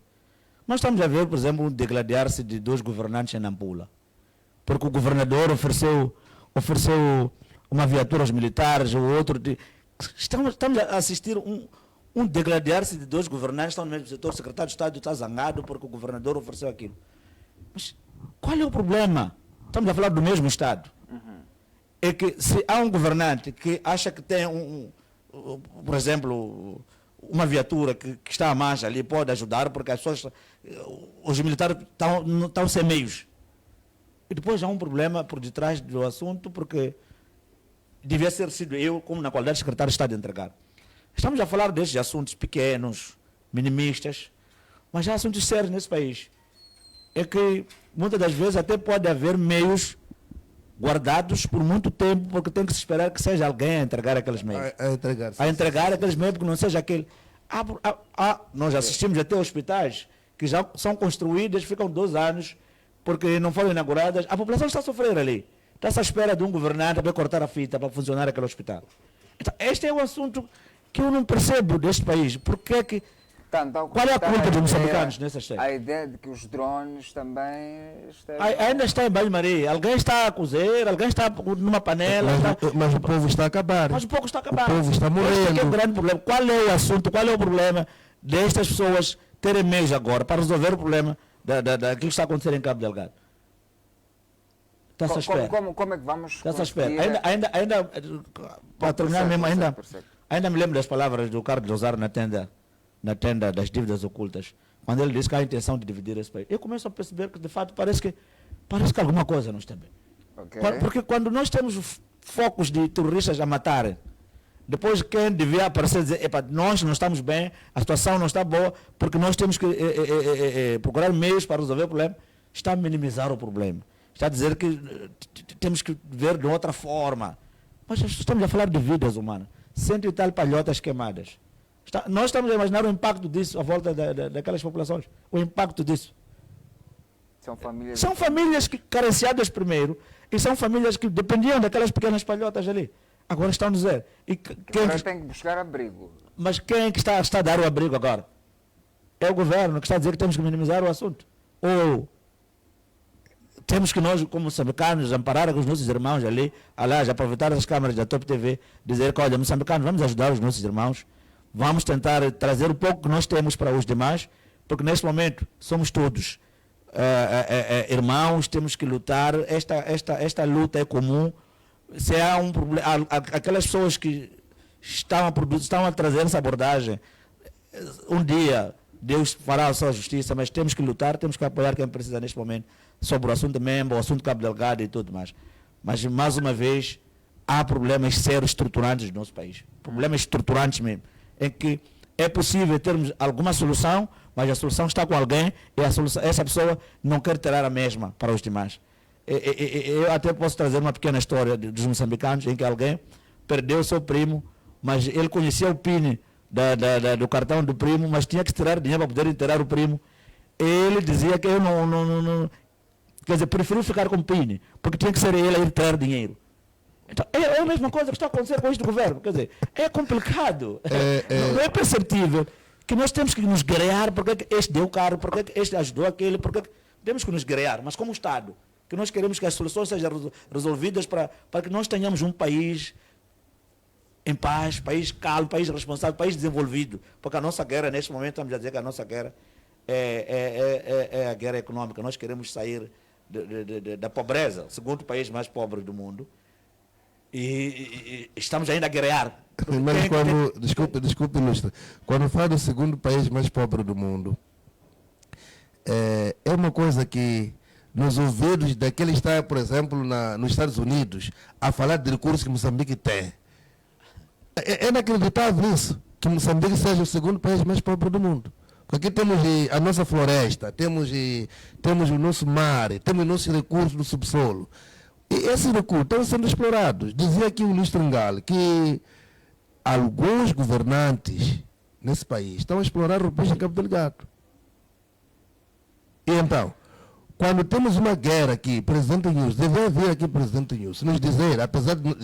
Nós estamos a ver, por exemplo, um degladiar-se de 2 governantes em Nampula. Porque o governador ofereceu uma viatura aos militares, o outro... Estamos a assistir um degladiar-se de 2 governantes, estão no mesmo setor, o secretário de Estado está zangado porque o governador ofereceu aquilo. Mas qual é o problema? Estamos a falar do mesmo Estado. É que se há um governante que acha que tem, por exemplo, uma viatura que está à marcha ali, pode ajudar, porque as pessoas, os militares estão sem meios. E depois há um problema por detrás do assunto, porque devia ter sido eu, como na qualidade de secretário de Estado, de entregar. Estamos a falar destes assuntos pequenos, minimistas, mas já há assuntos sérios nesse país. É que, muitas das vezes, até pode haver meios guardados por muito tempo, porque tem que se esperar que seja alguém a entregar aqueles meios. A entregar aqueles meios, porque não seja aquele... nós assistimos até hospitais que já são construídos, ficam 2 anos, porque não foram inauguradas. A população está a sofrer ali. Está-se à espera de um governante para cortar a fita para funcionar aquele hospital. Então, este é o assunto que eu não percebo deste país. Porque que, qual é a culpa dos moçambicanos nessa história? A ideia de que os drones também... Ainda está em banho-maria. Alguém está a cozer, alguém está numa panela. Mas o povo está a acabar. Mas o povo está a acabar. O povo está morrendo. Este é o grande problema. Qual é o assunto, qual é o problema destas pessoas terem meios agora para resolver o problema daquilo que está a acontecer em Cabo Delgado? Está-se à espera. Como é que vamos... Está-se à espera. Ainda para terminar mesmo, ainda me lembro das palavras do Carlos Lozaro na tenda das dívidas ocultas, quando ele disse que há a intenção de dividir esse país. Eu começo a perceber que, de fato, parece que alguma coisa não está bem. Okay. Porque quando nós temos focos de terroristas a matarem, depois quem devia aparecer e dizer, nós não estamos bem, a situação não está boa, porque nós temos que procurar meios para resolver o problema, está a minimizar o problema. Está a dizer que temos que ver de outra forma. Mas estamos a falar de vidas humanas. 100 e tal palhotas queimadas. Nós estamos a imaginar o impacto disso à volta daquelas populações. O impacto disso. São famílias carenciadas primeiro e são famílias que dependiam daquelas pequenas palhotas ali. Agora estão a dizer. Agora tem que buscar abrigo. Mas quem é que está a dar o abrigo agora? É o governo que está a dizer que temos que minimizar o assunto. Ou temos que nós, como moçambicanos, amparar os nossos irmãos ali, aliás, aproveitar as câmaras da Top TV, dizer que, olha, moçambicanos, vamos ajudar os nossos irmãos, vamos tentar trazer o pouco que nós temos para os demais, porque neste momento somos todos irmãos, temos que lutar, esta luta é comum. Se há um problema, aquelas pessoas que estão a trazer essa abordagem, um dia Deus fará a sua justiça, mas temos que lutar, temos que apoiar quem precisa neste momento, sobre o assunto de Memba, o assunto de Cabo Delgado e tudo mais. Mas, mais uma vez, há problemas sérios estruturantes no nosso país. Problemas estruturantes mesmo, em que é possível termos alguma solução, mas a solução está com alguém e essa pessoa não quer tirar a mesma para os demais. Eu até posso trazer uma pequena história dos moçambicanos, em que alguém perdeu o seu primo, mas ele conhecia o PIN do cartão do primo, mas tinha que tirar dinheiro para poder enterrar o primo. Ele dizia que eu não quer dizer, preferiu ficar com o PIN, porque tinha que ser ele a ir tirar dinheiro. Então, é a mesma coisa que está a acontecer com este governo. Quer dizer, é complicado. Não é perceptível que nós temos que nos guerrear porque este deu caro, porque este ajudou aquele, porque temos que nos guerrear. Mas como Estado, que nós queremos que as soluções sejam resolvidas para que nós tenhamos um país em paz, país calmo, país responsável, país desenvolvido. Porque a nossa guerra, neste momento, estamos a dizer que a nossa guerra é a guerra econômica. Nós queremos sair da pobreza, o segundo país mais pobre do mundo, e estamos ainda a guerrear. Mas quando, desculpe, ilustre, quando fala do segundo país mais pobre do mundo, é uma coisa que nos ouvidos daquele que está, por exemplo, nos Estados Unidos, a falar de recursos que Moçambique tem. É inacreditável isso, que Moçambique seja o segundo país mais pobre do mundo. Porque aqui temos a nossa floresta, temos o nosso mar, temos os nossos recursos do subsolo. E esses recursos estão sendo explorados. Dizia aqui o Luís Tringal que alguns governantes nesse país estão a explorar o peixe em Cabo Delgado. E então, quando temos uma guerra aqui, Presidente News, deveria vir aqui Presidente News, nos dizer, apesar de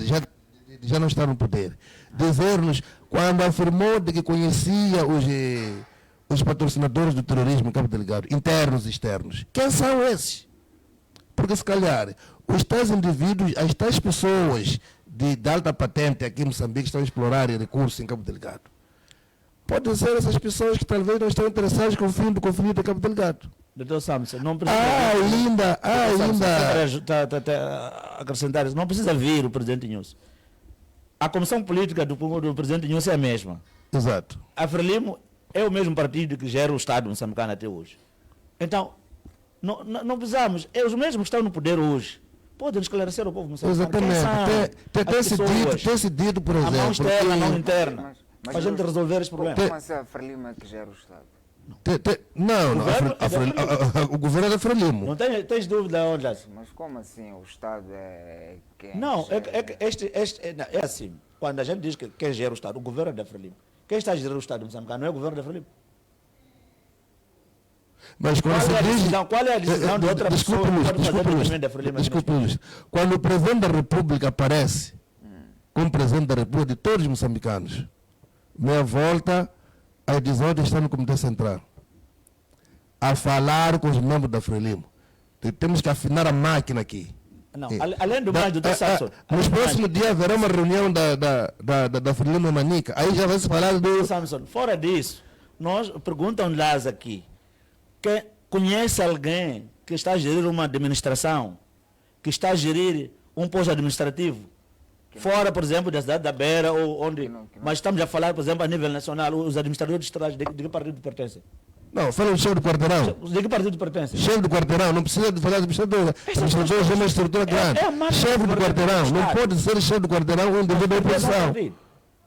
já não estar no poder, dizer-nos, quando afirmou de que conhecia os patrocinadores do terrorismo em Cabo Delgado, internos e externos, quem são esses? Porque se calhar, os tais indivíduos, as tais pessoas de alta patente aqui em Moçambique estão a explorar recursos em Cabo Delgado. Podem ser essas pessoas que talvez não estão interessadas com o fim do conflito em Cabo Delgado. Doutor Samson, não precisa... acrescentar isso, não precisa vir o Presidente News. A comissão política do Presidente News é a mesma. Exato. A Frelimo é o mesmo partido que gera o Estado moçambicano até hoje. Então, não precisamos, os mesmos que estão no poder hoje. Podem esclarecer o povo moçambicano. Exatamente. Tem se dito, por exemplo... A mão externa, a mão interna. Para a gente resolver esse problema. Como assim a Frelimo que gera o Estado? O governo é da Frelimo. Não tens dúvida, olha. Mas como assim o Estado é quem? Não, é assim. Quando a gente diz que quem gera o Estado, o governo é da Frelimo. Quem está a gerir o Estado moçambicano não é o governo da Frelimo. Mas quando qual é a decisão de outra pessoa que pode fazer o governo da Frelimo? Desculpe, quando o Presidente da República aparece como Presidente da República de todos os moçambicanos, meia volta às 18 está no Comitê Central a falar com os membros da Frelimo. Temos que afinar a máquina aqui. Não, além do mais, doutor Samson. Nos próximos dias haverá uma reunião da Frelimo em Manica. Aí já vai se falar do... Samson, fora disso, nós perguntam-lhes aqui, que conhece alguém que está a gerir uma administração, que está a gerir um posto administrativo, fora, por exemplo, da cidade da Beira, ou onde... Mas estamos a falar, por exemplo, a nível nacional, os administradores de que partido pertencem? Não, fala do chefe do quarteirão. De que partido pertence? Chefe do quarteirão, não precisa de falar de administrador. Administrador é uma estrutura grande. Chefe do quarteirão, não pode ser chefe do quarteirão um indivíduo da oposição.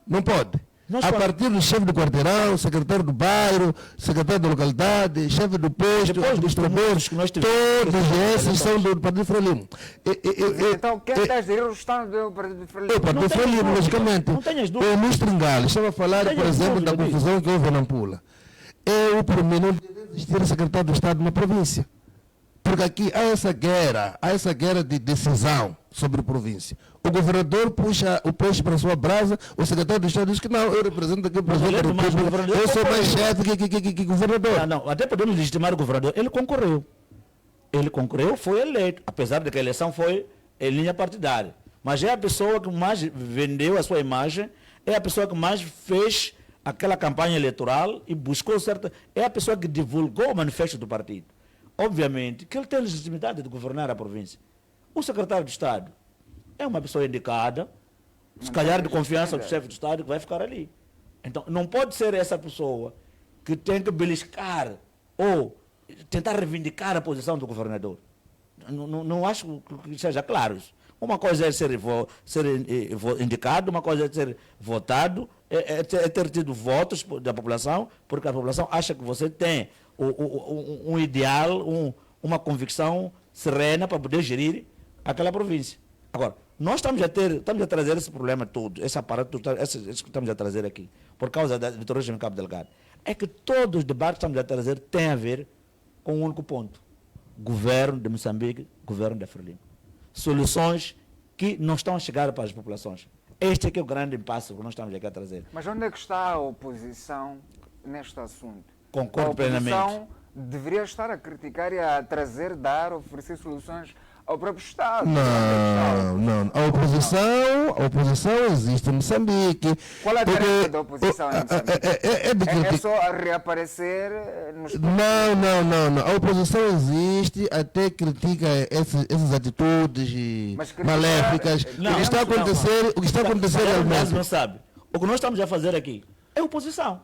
Não pode. A partir do chefe do quarteirão, secretário do bairro, secretário da localidade, chefe do posto, administradores, todos esses são do Partido Frelimo. Então, quem está a gerir o Estado é o Partido Frelimo? É o Partido Frelimo, logicamente. O ministro Tringal estava a falar, por exemplo, da confusão que houve na Nampula. Eu, por mim, não deveria existir secretário do Estado na província. Porque aqui há essa guerra de decisão sobre a província. O governador puxa o peixe para a sua brasa, o secretário do Estado diz que não, eu represento aqui o presidente da República, eu sou mais chefe que governador. Não, até podemos legitimar o governador. Ele concorreu, foi eleito, apesar de que a eleição foi em linha partidária. Mas é a pessoa que mais vendeu a sua imagem, é a pessoa que mais fez aquela campanha eleitoral e buscou certa... É a pessoa que divulgou o manifesto do partido. Obviamente que ele tem legitimidade de governar a província. O secretário de Estado é uma pessoa indicada, se calhar de confiança do chefe do Estado, que vai ficar ali. Então, não pode ser essa pessoa que tem que beliscar ou tentar reivindicar a posição do governador. Não acho que seja claro isso. Uma coisa é ser indicado, uma coisa é ser votado, é ter tido votos da população, porque a população acha que você tem um ideal, uma convicção serena para poder gerir aquela província. Agora, nós estamos a trazer esse problema todo, esse aparato, esse que estamos a trazer aqui, por causa do terrorismo em Cabo Delgado. É que todos os debates que estamos a trazer têm a ver com um único ponto. Governo de Moçambique, governo da Frelimo. Soluções que não estão a chegar para as populações. Este é que é o grande impasse que nós estamos aqui a trazer. Mas onde é que está a oposição neste assunto? Concordo plenamente. A oposição deveria estar a criticar e a trazer, oferecer soluções ao próprio Estado. Não. A oposição existe em Moçambique. Qual é a tarefa da oposição em Moçambique? É só reaparecer nos... Não. A oposição existe, até critica essas atitudes maléficas. O que está a acontecer realmente. Não sabe. O que nós estamos a fazer aqui é oposição.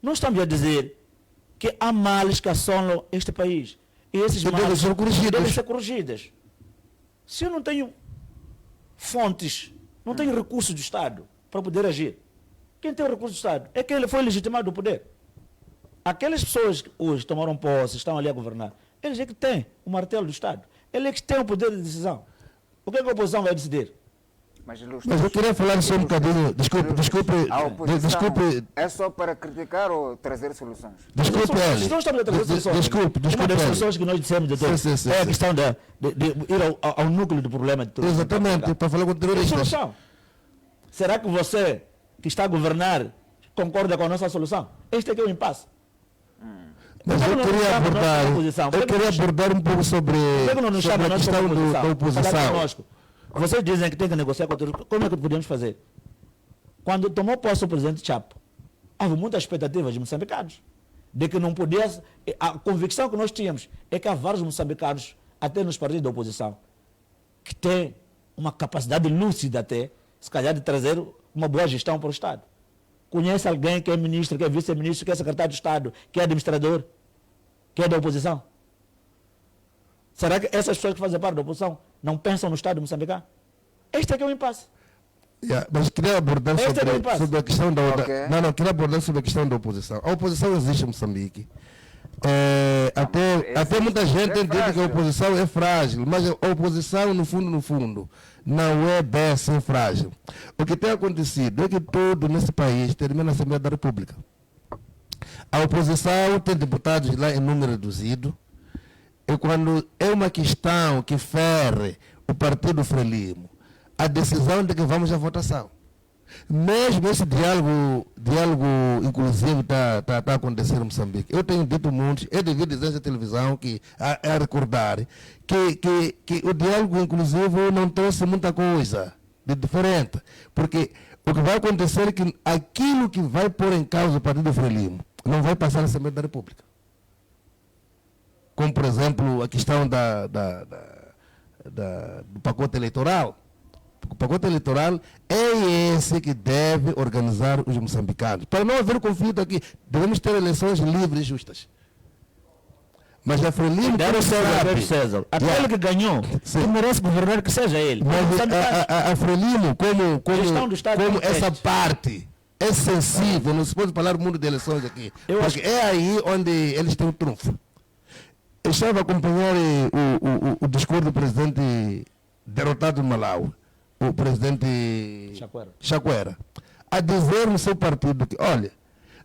Nós estamos a dizer que há males que assolam este país. E esses males devem ser corrigidos. Se eu não tenho fontes, não tenho recursos do Estado para poder agir, quem tem o recurso do Estado é quem foi legitimado do poder. Aquelas pessoas que hoje tomaram posse, estão ali a governar, eles é que têm o martelo do Estado. Eles é que têm o poder de decisão. O que é que a oposição vai decidir? Mas eu queria falar só um bocadinho. Desculpe. A oposição é só para criticar ou trazer soluções? Desculpe, Eli. Não estamos a trazer soluções. Desculpe. Uma das soluções que nós dissemos, doutor, é a questão de ir ao núcleo do problema de tudo. Exatamente, para falar com terroristas. Solução. Será que você, que está a governar, concorda com a nossa solução? Este é que é o impasse. Mas eu queria abordar um pouco sobre a questão da oposição. Vocês dizem que tem que negociar com a terroristas. Como é que podemos fazer? Quando tomou posse o presidente Chapo, houve muitas expectativas de moçambicanos de que não podia... A convicção que nós tínhamos é que há vários moçambicanos, até nos partidos da oposição, que têm uma capacidade lúcida até, se calhar, de trazer uma boa gestão para o Estado. Conhece alguém que é ministro, que é vice-ministro, que é secretário de Estado, que é administrador, que é da oposição? Será que essas pessoas que fazem parte da oposição não pensam no Estado moçambicano? Este é que é o impasse. Mas queria abordar sobre a questão da... Okay. Queria abordar sobre a questão da oposição. A oposição existe em Moçambique. Até muita gente entende que a oposição é frágil, mas a oposição, no fundo, não é bem assim frágil. O que tem acontecido é que tudo nesse país termina na Assembleia da República. A oposição tem deputados lá em número reduzido, e quando é uma questão que fere o Partido Frelimo, a decisão de que vamos à votação. Mesmo esse diálogo inclusive está a acontecer em Moçambique. Eu tenho dito muitos, eu devia dizer essa televisão a recordar que o diálogo inclusive não trouxe muita coisa de diferente. Porque o que vai acontecer é que aquilo que vai pôr em causa o Partido Frelimo não vai passar na Assembleia da República. Como, por exemplo, a questão do pacote eleitoral. O pacote eleitoral é esse que deve organizar os moçambicanos. Para não haver conflito aqui, devemos ter eleições livres e justas. Mas a Frelimo... Deve ser a César. Aquele que ganhou, que merece governar, que seja ele. Mas a Frelimo, como essa parte é sensível, não se pode falar muito de eleições aqui, porque é aí onde eles têm o trunfo. Eu estava a acompanhar o discurso do presidente derrotado no Malau, o presidente Chakwera, a dizer no seu partido que, olha,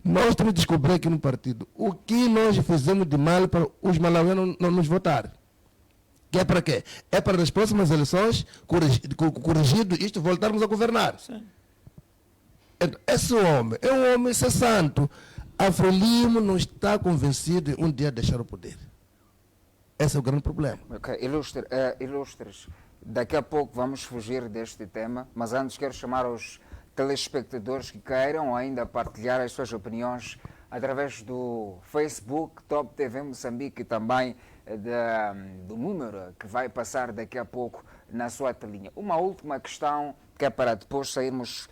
nós temos que descobrir aqui no partido o que nós fizemos de mal para os malauianos não nos votarem. Que é para quê? É para as próximas eleições, corrigido isto, voltarmos a governar. Sim. Então, esse homem é um homem santo. A Frelimo não está convencido de um dia deixar o poder. Esse é o grande problema. Ok, ilustres. Daqui a pouco vamos fugir deste tema, mas antes quero chamar os telespectadores que queiram ainda partilhar as suas opiniões através do Facebook, Top TV Moçambique, e também do número que vai passar daqui a pouco na sua telinha. Uma última questão, que é para depois sairmos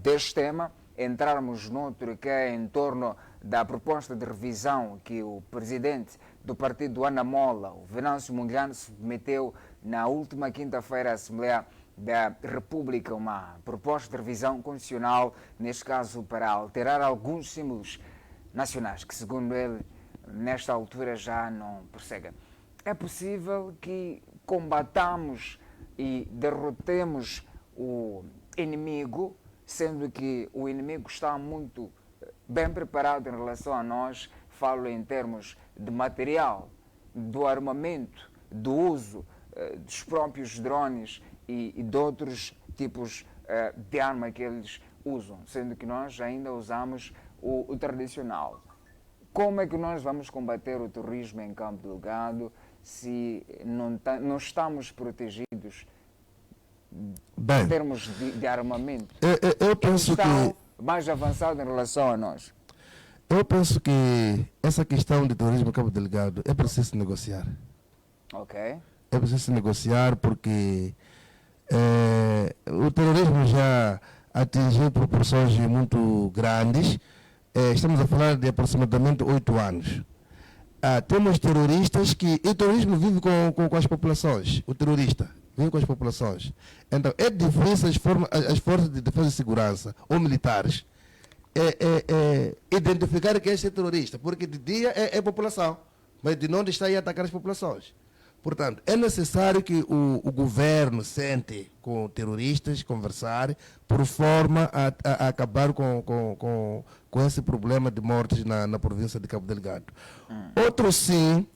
deste tema, entrarmos noutro, que é em torno da proposta de revisão que o presidente do partido Anamola, o Venâncio Mondlane, submeteu na última quinta-feira à Assembleia da República, uma proposta de revisão constitucional, neste caso para alterar alguns símbolos nacionais, que segundo ele, nesta altura já não prosseguem. É possível que combatamos e derrotemos o inimigo, sendo que o inimigo está muito bem preparado em relação a nós, falo em termos de material, do armamento, do uso dos próprios drones e de outros tipos de arma que eles usam, sendo que nós ainda usamos o tradicional. Como é que nós vamos combater o terrorismo em Cabo Delgado se não estamos protegidos Bem, em termos de armamento? eu penso Estão que mais avançados em relação a nós. eu penso que essa questão de terrorismo em Cabo Delgado é preciso negociar. Ok? É preciso negociar porque o terrorismo já atingiu proporções muito grandes. Estamos a falar de aproximadamente 8 anos. Temos terroristas que... E o terrorismo vive com as populações. O terrorista vive com as populações. Então, é difícil as forças de defesa e segurança, ou militares, identificar quem é esse terrorista. Porque de dia é população, mas de noite está aí a atacar as populações. Portanto, é necessário que o governo sente com terroristas, conversar, por forma a acabar com esse problema de mortes na província de Cabo Delgado. Outro sim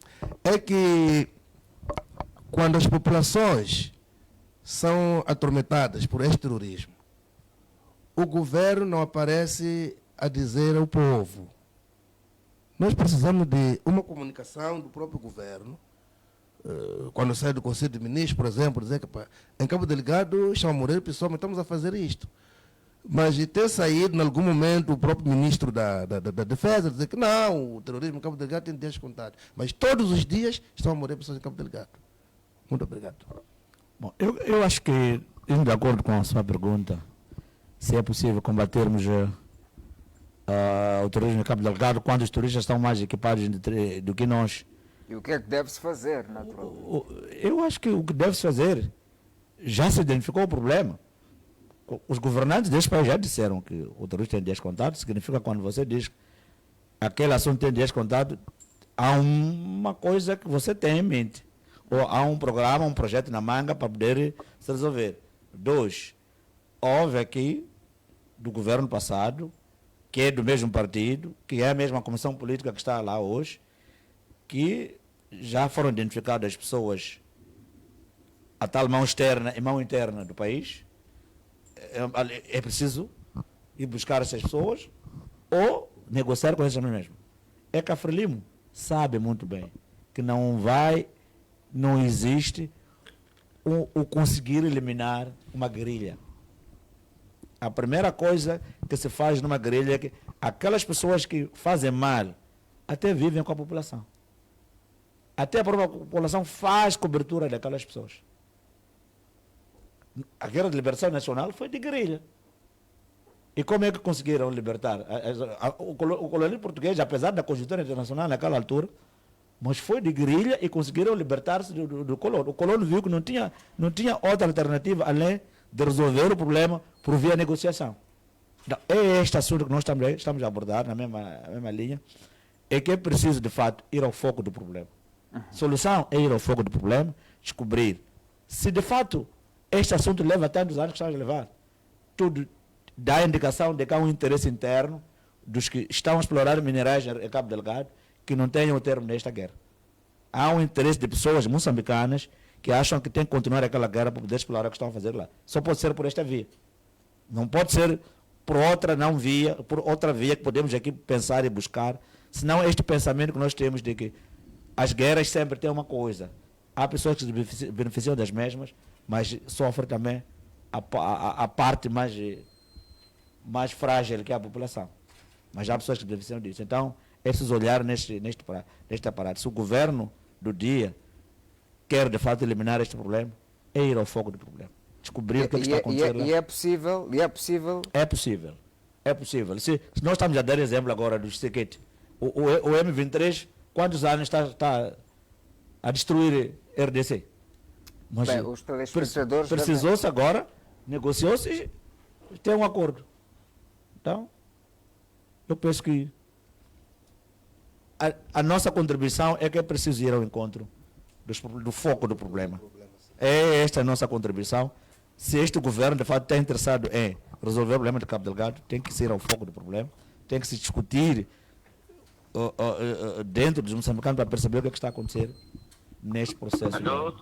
é que quando as populações são atormentadas por este terrorismo, o governo não aparece a dizer ao povo. Nós precisamos de uma comunicação do próprio governo. Quando sai do Conselho de Ministros, por exemplo, dizer que em Cabo Delgado estão a morrer pessoas, mas estamos a fazer isto. Mas de ter saído, em algum momento, o próprio ministro da Defesa dizer que não, o terrorismo em Cabo Delgado tem dias contados. Mas todos os dias estão a morrer pessoas em Cabo Delgado. Muito obrigado. Bom, eu acho que, indo de acordo com a sua pergunta, se é possível combatermos o terrorismo em Cabo Delgado quando os turistas estão mais equipados do que nós. E o que é que deve-se fazer, naturalmente? Eu acho que o que deve-se fazer, já se identificou o problema. Os governantes deste país já disseram que o terrorista tem dias contados, significa quando você diz que aquele assunto tem dias contados, há uma coisa que você tem em mente. Ou há um programa, um projeto na manga para poder se resolver. 2, houve aqui, do governo passado, que é do mesmo partido, que é a mesma comissão política que está lá hoje, que já foram identificadas as pessoas, a tal mão externa e mão interna do país. É preciso ir buscar essas pessoas ou negociar com essas mesmas. É que a Frelimo sabe muito bem que não existe o conseguir eliminar uma guerrilha. A primeira coisa que se faz numa guerrilha é que aquelas pessoas que fazem mal até vivem com a população. Até a própria população faz cobertura daquelas pessoas. A Guerra de Liberação Nacional foi de guerrilha. E como é que conseguiram libertar? O colonialismo português, apesar da conjuntura internacional naquela altura, mas foi de guerrilha e conseguiram libertar-se do colono. O colono viu que não tinha outra alternativa além de resolver o problema por via negociação. Então, é este assunto que nós estamos a abordar na mesma linha, é que é preciso, de fato, ir ao foco do problema. Solução é ir ao foco do problema, descobrir se, de fato, este assunto leva tantos anos que estamos a levar. Tudo dá indicação de que há um interesse interno dos que estão a explorar minerais em Cabo Delgado que não tenham o termo nesta guerra. Há um interesse de pessoas moçambicanas que acham que tem que continuar aquela guerra para poder explorar o que estão a fazer lá. Só pode ser por esta via. Não pode ser por outra via que podemos aqui pensar e buscar, senão este pensamento que nós temos de que as guerras sempre têm uma coisa. Há pessoas que se beneficiam das mesmas, mas sofrem também a parte mais frágil, que é a população. Mas há pessoas que se beneficiam disso. Então, é preciso olhar neste aparato. Se o governo do dia quer, de fato, eliminar este problema, é ir ao foco do problema. Descobrir o que está acontecendo. E é possível? É possível. É possível. Se nós estamos a dar exemplo agora do Chiquete, o M23, quantos anos está a destruir RDC? Mas bem, os telespectadores precisou-se agora, negociou-se e tem um acordo. Então, eu penso que a nossa contribuição é que é preciso ir ao encontro do foco do problema. É esta a nossa contribuição. Se este governo, de fato, está interessado em resolver o problema de Cabo Delgado, tem que ir ao foco do problema, tem que se discutir dentro dos moçambicanos para perceber o que está a acontecer neste processo. Alô?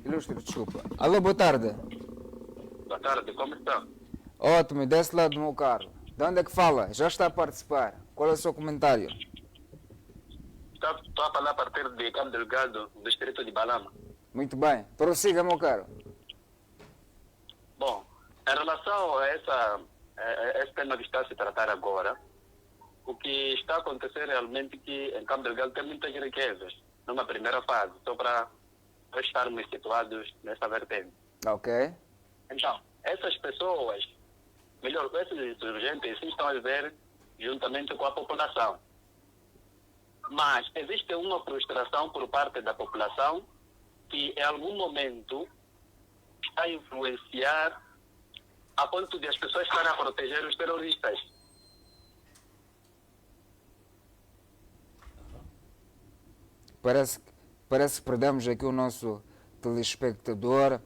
Ilustre, desculpa. Alô, boa tarde. Boa tarde, como está? Ótimo, desse lado do meu carro. De onde é que fala? Já está a participar. Qual é o seu comentário? estou a falar a partir de Cabo Delgado, do distrito de Balama. Muito bem. Prossiga, meu caro. Bom, em relação a esse tema que está a se tratar agora, o que está a acontecer realmente é que em Cabo Delgado tem muitas riquezas, numa primeira fase, só para estarmos situados nessa vertente. Ok. Então, essas pessoas, melhor, esses insurgentes, sim estão a viver juntamente com a população. Mas existe uma frustração por parte da população que em algum momento está a influenciar a ponto de as pessoas estarem a proteger os terroristas. Parece que perdemos aqui o nosso telespectador.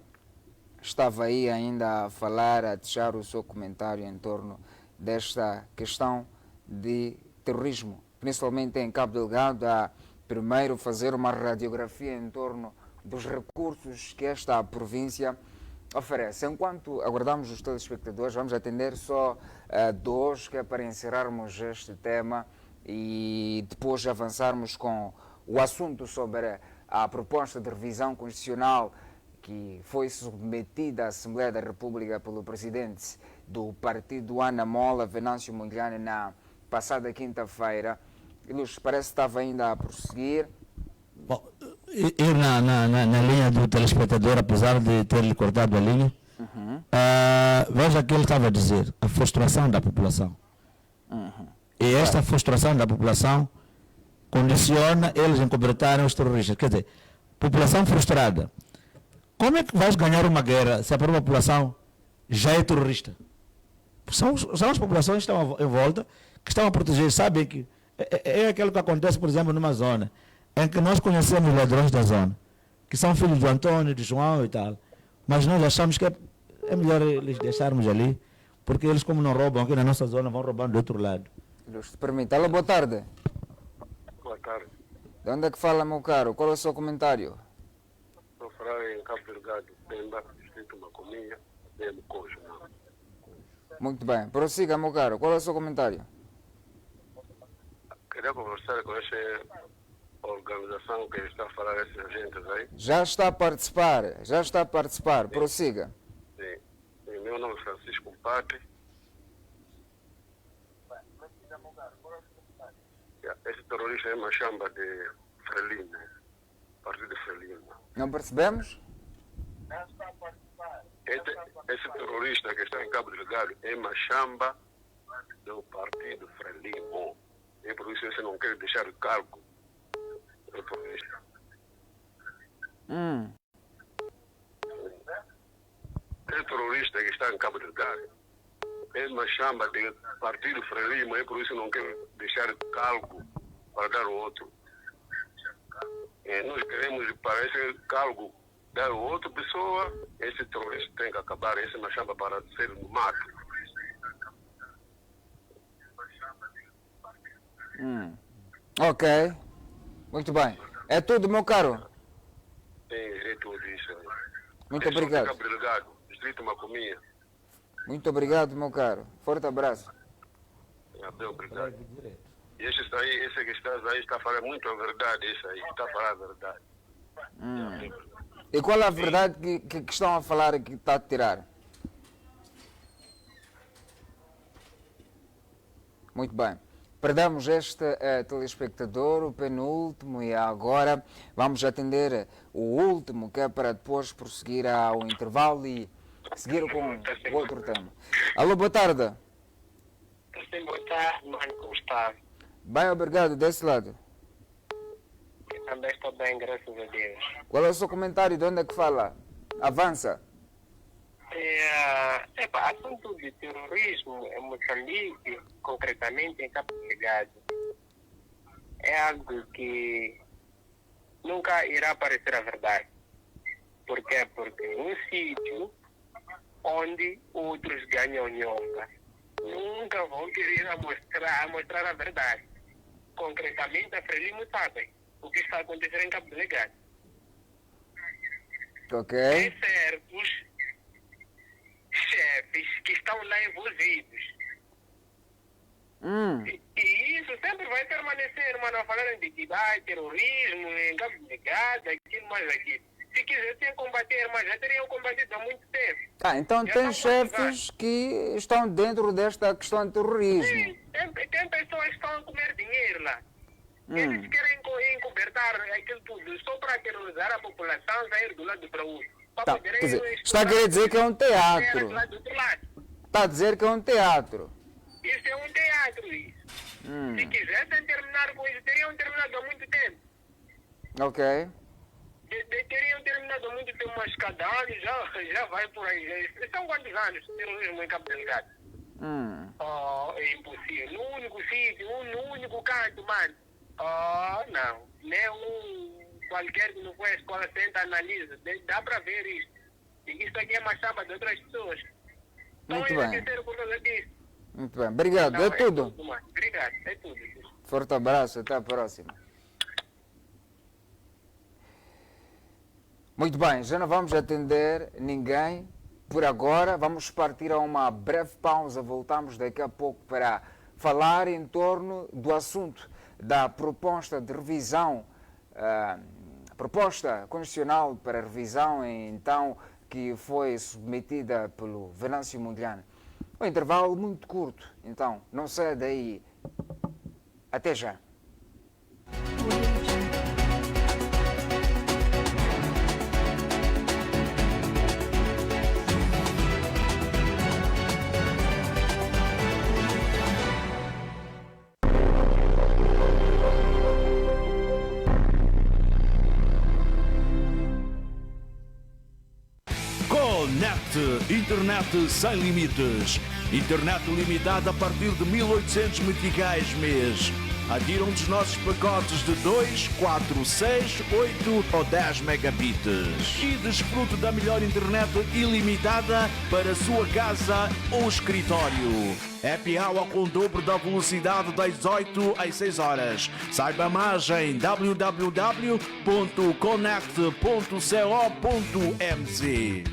Estava aí ainda a falar, a deixar o seu comentário em torno desta questão de terrorismo, principalmente em Cabo Delgado, a primeiro fazer uma radiografia em torno dos recursos que esta província oferece. Enquanto aguardamos os telespectadores, vamos atender só dois, que é para encerrarmos este tema e depois avançarmos com o assunto sobre a proposta de revisão constitucional que foi submetida à Assembleia da República pelo presidente do partido Ana Mola, Venâncio Mondlane, na passada quinta-feira. Ilustre, parece que estava ainda a prosseguir. Bom, eu na linha do telespectador, apesar de ter lhe cortado a linha, veja que ele estava a dizer, a frustração da população. E esta frustração da população condiciona eles encobertarem os terroristas. Quer dizer, população frustrada. Como é que vais ganhar uma guerra se a própria população já é terrorista? São as populações que estão em volta, que estão a proteger, sabem que é aquilo que acontece, por exemplo, numa zona em que nós conhecemos ladrões da zona, que são filhos do Antônio, de João e tal, mas nós achamos que é melhor eles deixarmos ali, porque eles, como não roubam aqui na nossa zona, vão roubar do outro lado. Ilustre, permita. Alô, boa tarde. Boa tarde. De onde é que fala, meu caro? Qual é o seu comentário? Estou a falar em Cabo Delgado, Pemba, distrito Macominha, de Cojo. Muito bem. Prossiga, meu caro. Qual é o seu comentário? Queria conversar com essa organização que está a falar esses agentes aí. Já está a participar. Prossiga. Sim. E meu nome é Francisco Pate. Esse terrorista é uma chamba de Frelimo, partido de Frelimo. Não percebemos? Esse terrorista que está em Cabo Delgado é uma chamba do partido Frelimo. E por isso você não quer deixar o cargo do terrorista. Esse terrorista que está em Cabo Delgado é uma chamba do partido Frelimo. E por isso não quer deixar o cargo para dar o outro. E nós queremos para esse cargo dar outra pessoa, esse terrorista tem que acabar, esse é uma chamba para ser no mato. Ok. Muito bem. É tudo, meu caro. É tudo isso. Muito obrigado. Cabo Delgado, distrito Macominha. Muito obrigado, meu caro. Forte abraço. Obrigado. E esse que está aí está a falar muito a verdade, esse aí está a falar a verdade. E qual é a verdade que estão a falar que está a tirar? Muito bem. Perdemos este telespectador, o penúltimo, e agora vamos atender o último, que é para depois prosseguir ao intervalo e seguir com o outro tema. Alô, boa tarde. Sim, boa tarde, mano, como está? Bem, obrigado, desse lado. Eu também estou bem, graças a Deus. Qual é o seu comentário? De onde é que fala? Avança. Assunto de terrorismo em Moçambique, concretamente em Cabo Delgado, é algo que nunca irá parecer a verdade. Por quê? Porque um sítio onde outros ganham nhonga nunca vão querer mostrar a verdade. Concretamente, a Frelimo sabe o que está acontecendo em Cabo Delgado. Ok. Tem certos chefes que estão lá envolvidos. E isso sempre vai permanecer, mano, falando de que terrorismo, em Cabo Delgado, aquilo mais aquilo. Se quisessem combater, mas já teriam combatido há muito tempo. Então Já tem estão chefes que estão dentro desta questão de terrorismo. Sim, tem pessoas que estão a comer dinheiro lá. Eles querem encobertar aquilo tudo só para terrorizar a população, sair do lado para o outro. Tá, quer dizer, está a querer dizer que é um teatro. Está a dizer que é um teatro. Isso é um teatro, isso. Se quisessem terminar com isso, teriam terminado há muito tempo. Ok. Teriam terminado há muito tempo, mas cada ano já vai por aí. São quantos anos de terrorismo em Cabo Delgado? É impossível. No único sítio, no único canto, mano. Não. Nem qualquer que não foi à escola senta, analisa. Dá para ver isso. E isso aqui é uma chapa de outras pessoas. Muito Então, bem. por causa disso. Muito bem. Obrigado. Não, É tudo. mano. Obrigado. É tudo. Forte abraço. Até a próxima. Muito bem, já não vamos atender ninguém por agora. Vamos partir a uma breve pausa. Voltamos daqui a pouco para falar em torno do assunto da proposta de revisão, proposta constitucional para revisão, então, que foi submetida pelo Venâncio Mondlane. Um intervalo muito curto, então, não saia daí. Até já. Conecte Internet sem limites. Internet limitada a partir de 1800 meticais mês. Adira um dos nossos pacotes de 2, 4, 6, 8 ou 10 megabits. E desfrute da melhor internet ilimitada para a sua casa ou escritório. Happy Hour com o dobro da velocidade das 8 às 6 horas. Saiba mais em www.connect.co.mz.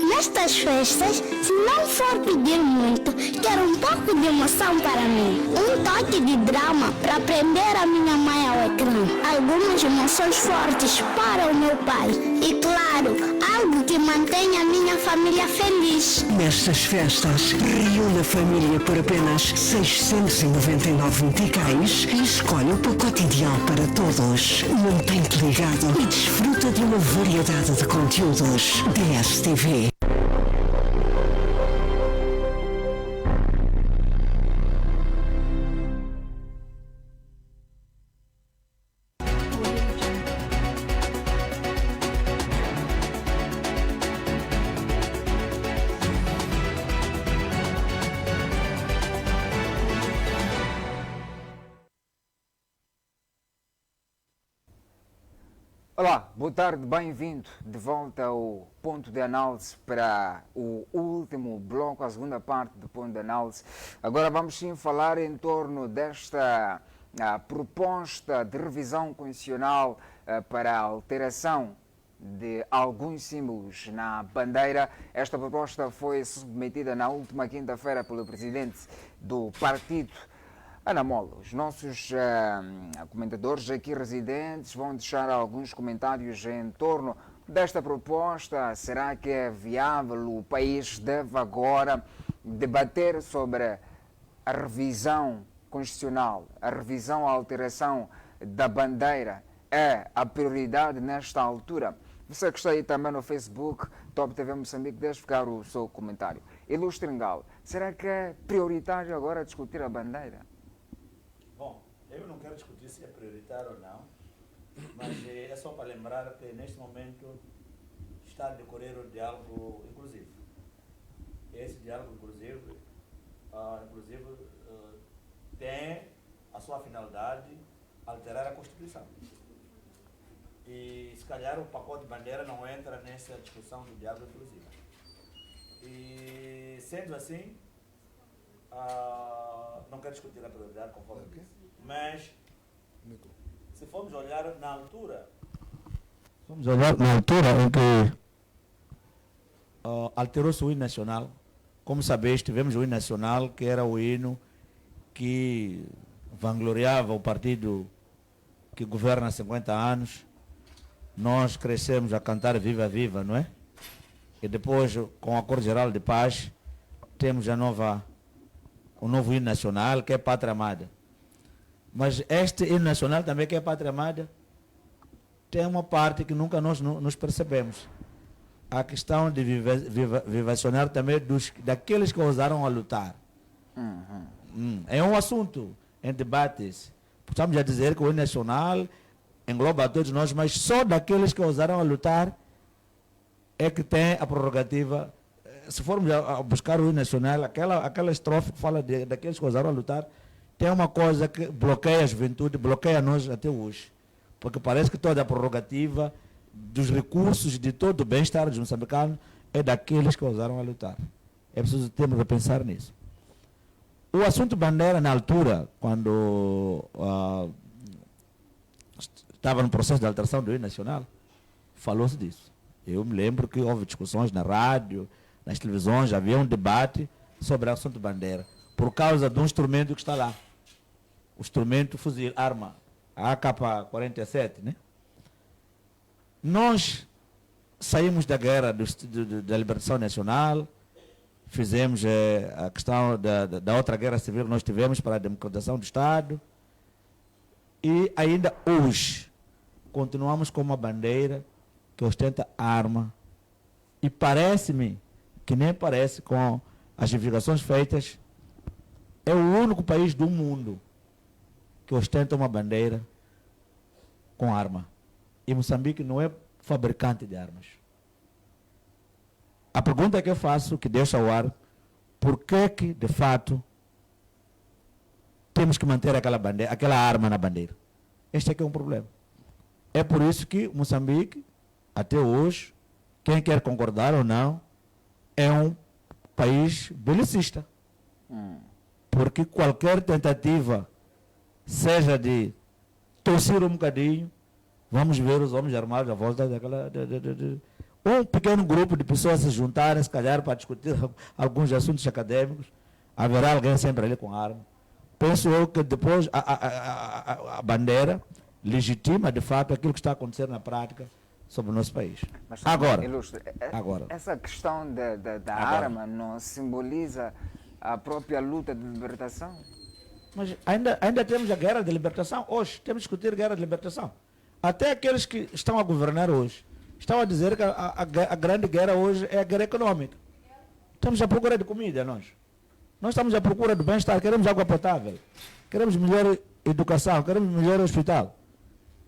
Nestas festas, se não for pedir muito, quero um pouco de emoção para mim. Um toque de drama para prender a minha mãe ao ecrã. Algumas emoções fortes para o meu pai. E claro, algo que mantenha a minha família feliz. Nestas festas, reúne a família por apenas 699 meticais e escolhe o pacote ideal para todos. Mantém-te ligado e desfruta de uma variedade de conteúdos. DSTV. Olá, boa tarde, bem-vindo de volta ao Ponto de Análise para o último bloco, a segunda parte do Ponto de Análise. Agora vamos sim falar em torno desta proposta de revisão constitucional para a alteração de alguns símbolos na bandeira. Esta proposta foi submetida na última quinta-feira pelo presidente do partido, Ana Mola. Os nossos comentadores aqui residentes vão deixar alguns comentários em torno desta proposta. Será que é viável? O país deve agora debater sobre a revisão constitucional, a revisão, a alteração da bandeira. É a prioridade nesta altura? Você que está aí também no Facebook, Top TV Moçambique, deixe ficar o seu comentário. Ilustre Ngalo, será que é prioritário agora discutir a bandeira? Bom, eu não quero discutir se é prioritário ou não, mas é só para lembrar que neste momento está a decorrer o diálogo inclusivo. Esse diálogo inclusivo, tem a sua finalidade alterar a Constituição. E se calhar o pacote de bandeira não entra nessa discussão do diálogo inclusivo. E sendo assim, não quero discutir a prioridade conforme disse, mas se formos olhar na altura, em que alterou-se o hino nacional como sabes, tivemos o hino nacional, que era o hino que vangloriava o partido que governa há 50 anos. Nós crescemos a cantar Viva Viva, não é? E depois, com o Acordo Geral de Paz, temos o novo hino nacional, que é Pátria Amada. Mas este hino nacional também, que é Pátria Amada, tem uma parte que nunca nós nos percebemos. A questão de vivacionar também daqueles que ousaram a lutar. É um assunto em debates. Estamos a dizer que o hino nacional engloba a todos nós, mas só daqueles que ousaram a lutar é que tem a prerrogativa. Se formos a buscar o hino nacional, aquela estrofe que fala daqueles que ousaram a lutar, tem uma coisa que bloqueia a juventude, bloqueia nós até hoje. Porque parece que toda a prerrogativa dos recursos de todo o bem-estar dos moçambicanos é daqueles que ousaram a lutar. É preciso termos a pensar nisso. O assunto bandeira, na altura, quando estava no processo de alteração do hino nacional, falou-se disso. Eu me lembro que houve discussões na rádio, nas televisões, havia um debate sobre o assunto bandeira, por causa de um instrumento que está lá. O instrumento fuzil, arma, a AK-47, né? Nós saímos da guerra da libertação nacional, fizemos a questão da outra guerra civil que nós tivemos para a democratização do Estado, e ainda hoje continuamos com uma bandeira que ostenta arma, e parece-me que nem parece, com as investigações feitas, é o único país do mundo que ostenta uma bandeira com arma. E Moçambique não é fabricante de armas. A pergunta que eu faço, que deixo ao ar, por que de fato temos que manter aquela arma na bandeira? Este é que é um problema. É por isso que Moçambique, até hoje, quem quer concordar ou não, é um país belicista. Porque qualquer tentativa, seja de torcer um bocadinho, vamos ver os homens armados à volta daquela... um pequeno grupo de pessoas se juntarem, se calhar, para discutir alguns assuntos acadêmicos, haverá alguém sempre ali com arma. Penso eu que depois a bandeira legitima, de fato, aquilo que está acontecendo na prática sobre o nosso país. Mas, agora, essa questão da arma não simboliza a própria luta de libertação? Mas ainda temos a guerra de libertação hoje. Temos que discutir a guerra de libertação. Até aqueles que estão a governar hoje estão a dizer que a grande guerra hoje é a guerra econômica. Estamos à procura de comida, nós. Nós estamos à procura do bem-estar, queremos água potável, queremos melhor educação, queremos melhor hospital.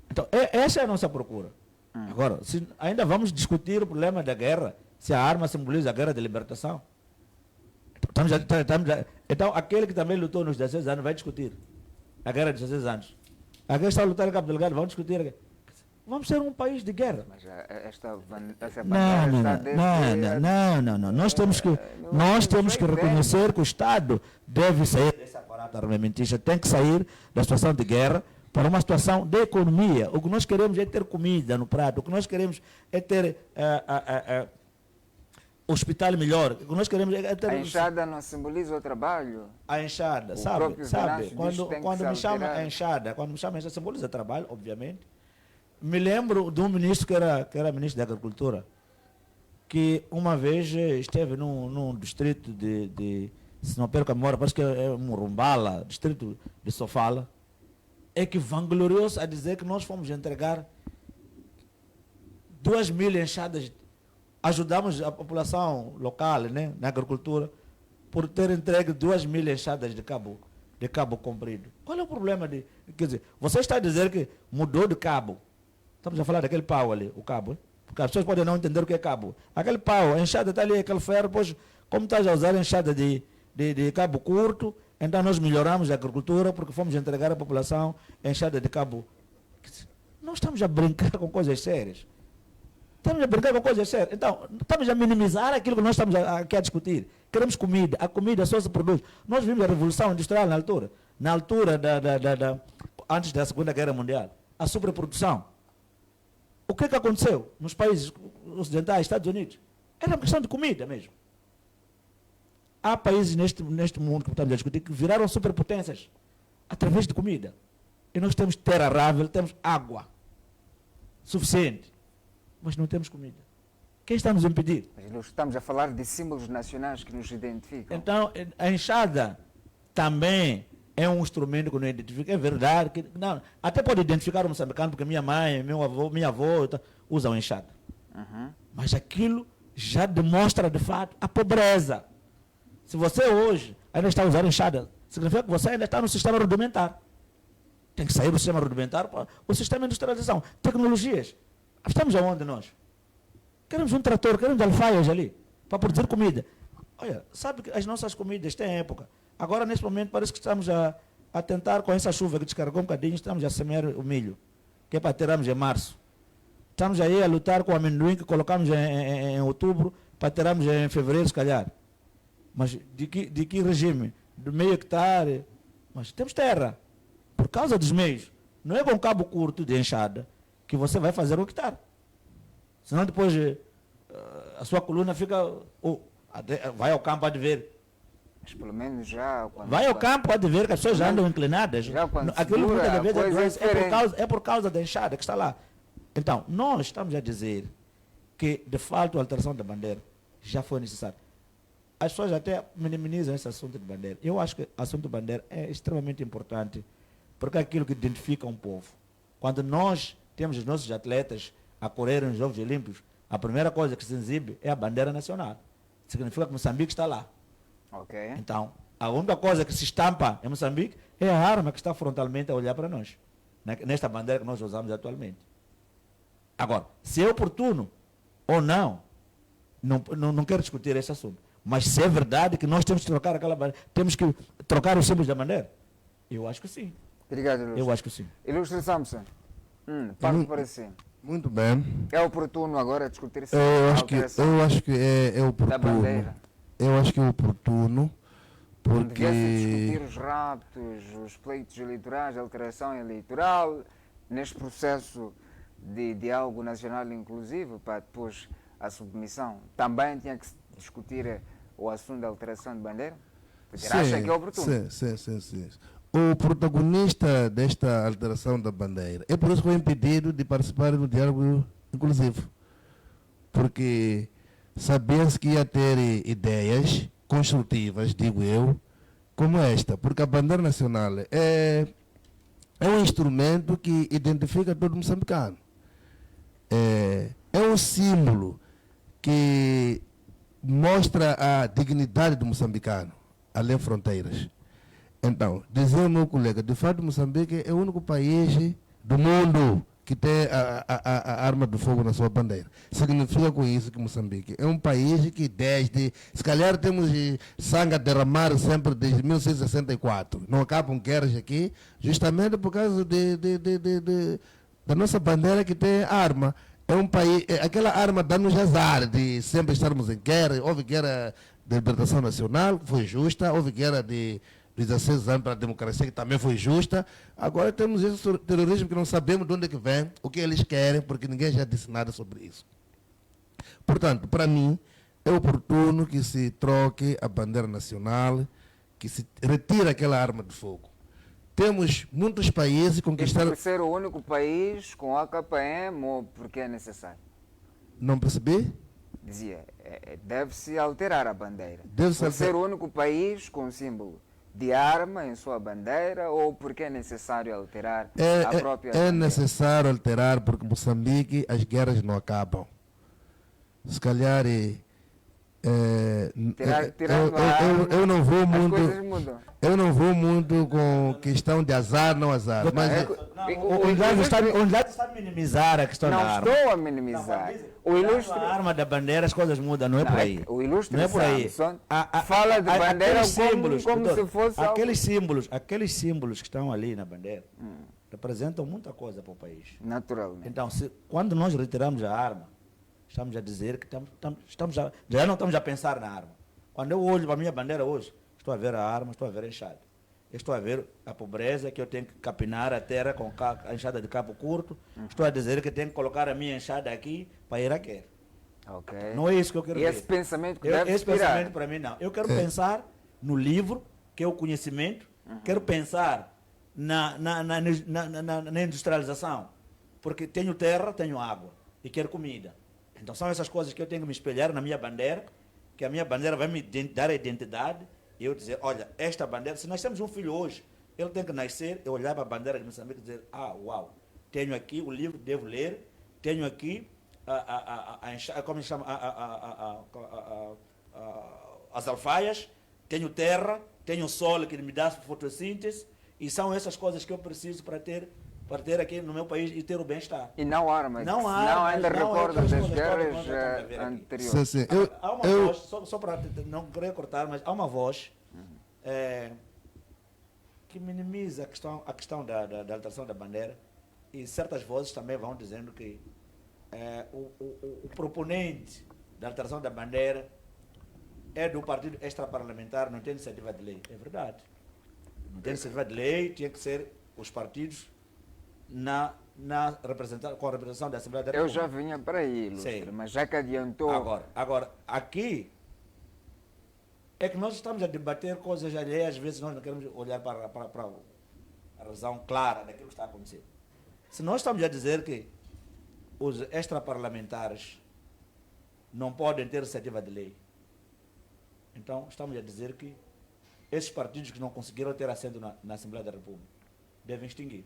Então, essa é a nossa procura. Agora, se ainda vamos discutir o problema da guerra, se a arma simboliza a guerra de libertação. Então, aquele que também lutou nos 16 anos vai discutir a guerra de 16 anos. Aquele que está a lutar em Cabo Delgado, vamos discutir. Vamos ser um país de guerra. Mas essa bandeira não. Nós temos que reconhecer que o Estado deve sair desse aparato armamentista, tem que sair da situação de guerra para uma situação de economia. O que nós queremos é ter comida no prato, o que nós queremos é ter hospital melhor. O que nós queremos é ter... A enxada não simboliza o trabalho? A enxada, sabe? Quando me chama a enxada, simboliza trabalho, obviamente. Me lembro de um ministro que era ministro da Agricultura, que uma vez esteve num distrito se não perco a memória, parece que é Murumbala, distrito de Sofala, é que vangloriou-se a dizer que nós fomos entregar 2.000 enxadas, ajudamos a população local, né, na agricultura, por ter entregue 2.000 enxadas de cabo comprido. Qual é o problema quer dizer, você está a dizer que mudou de cabo. Estamos a falar daquele pau ali, o cabo. Porque as pessoas podem não entender o que é cabo. Aquele pau, a enxada está ali, aquele ferro, pois, como estás a usar a enxada de cabo curto, então nós melhoramos a agricultura porque fomos entregar à população a enxada de cabo. Nós estamos a brincar com coisas sérias. Então, estamos a minimizar aquilo que nós estamos aqui a discutir. Queremos comida. A comida só se produz. Nós vimos a Revolução Industrial na altura antes da Segunda Guerra Mundial. A sobreprodução. O que aconteceu nos países ocidentais, Estados Unidos? Era uma questão de comida mesmo. Há países neste mundo que estamos a discutir que viraram superpotências através de comida. E nós temos terra arável, temos água suficiente, mas não temos comida. Quem está nos impedir? Mas nós estamos a falar de símbolos nacionais que nos identificam. Então, a enxada também é um instrumento que nos identifica. É verdade. Que, não, até pode identificar o moçambicano, porque minha mãe, minha avó usam enxada. Mas aquilo já demonstra, de fato, a pobreza. Se você hoje ainda está usando enxada, significa que você ainda está no sistema rudimentar. Tem que sair do sistema rudimentar para o sistema de industrialização. Tecnologias. Estamos aonde nós? Queremos um trator, queremos alfaias ali, para produzir comida. Olha, sabe que as nossas comidas têm época. Agora, nesse momento, parece que estamos a tentar, com essa chuva que descarregou um bocadinho, estamos a semear o milho, que é para termos em março. Estamos aí a lutar com o amendoim, que colocamos em outubro, para termos em fevereiro, se calhar. Mas de que regime? De meio hectare. Mas temos terra. Por causa dos meios. Não é com cabo curto de enxada que você vai fazer um hectare. Senão depois a sua coluna fica... vai ao campo, pode ver. Mas pelo menos já... Vai ao campo, pode ver que as pessoas já andam inclinadas. Aquilo muitas vezes é por causa da enxada que está lá. Então, nós estamos a dizer que, de fato, a alteração da bandeira já foi necessária. As pessoas até minimizam esse assunto de bandeira. Eu acho que o assunto de bandeira é extremamente importante, porque é aquilo que identifica um povo. Quando nós temos os nossos atletas a correrem nos Jogos Olímpicos, a primeira coisa que se exibe é a bandeira nacional. Significa que Moçambique está lá. Okay. Então, a única coisa que se estampa em Moçambique é a arma que está frontalmente a olhar para nós, nesta bandeira que nós usamos atualmente. Agora, se é oportuno ou não quero discutir esse assunto. Mas se é verdade que nós temos que trocar aquela bandeira, temos que trocar os símbolos da bandeira, eu acho que sim. Obrigado, Ilustre. Eu acho que sim. Ilustre Samson, parte para si. Muito bem. É oportuno agora discutir essa eu acho que é oportuno. Da bandeira. Eu acho que é oportuno, porque... Devia-se discutir os raptos, os pleitos eleitorais, a alteração eleitoral, neste processo de diálogo nacional inclusivo, para depois a submissão. Também tinha que se discutir o assunto da alteração de bandeira? Porque acha que é oportuno? Sim. O protagonista desta alteração da bandeira é por isso que foi impedido de participar do diálogo inclusivo. Porque sabia-se que ia ter ideias construtivas, digo eu, como esta. Porque a bandeira nacional é um instrumento que identifica todo moçambicano. É um símbolo que mostra a dignidade do moçambicano, além de fronteiras. Então, dizia o meu colega, de fato Moçambique é o único país do mundo que tem a arma de fogo na sua bandeira. Significa com isso que Moçambique é um país que se calhar temos sangue a derramar sempre desde 1964. Não acabam guerras aqui, justamente por causa da nossa bandeira que tem arma. É um país, aquela arma dá-nos azar de sempre estarmos em guerra. Houve guerra de libertação nacional, que foi justa. Houve guerra de 16 anos para a democracia, que também foi justa. Agora temos esse terrorismo que não sabemos de onde é que vem, o que eles querem, porque ninguém já disse nada sobre isso. Portanto, para mim, é oportuno que se troque a bandeira nacional, que se retire aquela arma de fogo. Temos muitos países conquistaram... Por ser o único país com AKPM ou porque é necessário? Não percebi? Dizia, deve-se alterar a bandeira. Deve-se ser o único país com símbolo de arma em sua bandeira ou porque é necessário alterar a própria bandeira? É necessário alterar porque em Moçambique as guerras não acabam. Se calhar... eu não vou muito... Eu não vou muito com questão de azar, não azar. Mas o Inglado está a minimizar a questão da arma. Não estou a minimizar. O ilustre... A arma da bandeira, as coisas mudam, não é por aí. O ilustre não é por aí. Fala de bandeira como se fosse aqueles símbolos que estão ali na bandeira representam muita coisa para o país. Naturalmente. Então, quando nós retiramos a arma, estamos a dizer que já não estamos a pensar na arma. Quando eu olho para a minha bandeira hoje, estou a ver a arma, estou a ver a enxada. Estou a ver a pobreza que eu tenho que capinar a terra com a enxada de cabo curto. Estou a dizer que tenho que colocar a minha enxada aqui para ir à guerra. Ok. Não é isso que eu quero E ver. esse pensamento que deve Esse inspirar. pensamento para mim não. Eu quero pensar no livro, que é o conhecimento, quero pensar na industrialização, porque tenho terra, tenho água e quero comida. Então são essas coisas que eu tenho que me espelhar na minha bandeira, que a minha bandeira vai me dar a identidade e eu dizer, olha, esta bandeira, se nós temos um filho hoje, ele tem que nascer, eu olhar para a bandeira de Moçambique e dizer, uau, tenho aqui o livro, devo ler, tenho aqui como se chama, as alfaias, tenho terra, tenho sol que me dá fotossíntese, e são essas coisas que eu preciso para ter aqui no meu país e ter o bem-estar. E não armas. Não Não armas, ainda não recorda outras das coisas todas que guerras nós já estamos a ver aqui. anteriores. Sim. Há uma voz, só para não querer cortar, mas há uma voz que minimiza a questão da alteração da bandeira, e certas vozes também vão dizendo que o proponente da alteração da bandeira é do partido extraparlamentar, não tem iniciativa de lei. É verdade. Não tem iniciativa de lei, tinha que ser os partidos com a representação da Assembleia da Eu República. já vinha para aí, Ilustre, Sim. mas já que adiantou. Agora, aqui é que nós estamos a debater coisas alheias, às vezes nós não queremos olhar para a razão clara daquilo que está a acontecer. Se nós estamos a dizer que os extraparlamentares não podem ter iniciativa de lei, então estamos a dizer que esses partidos que não conseguiram ter assento na Assembleia da República devem extinguir.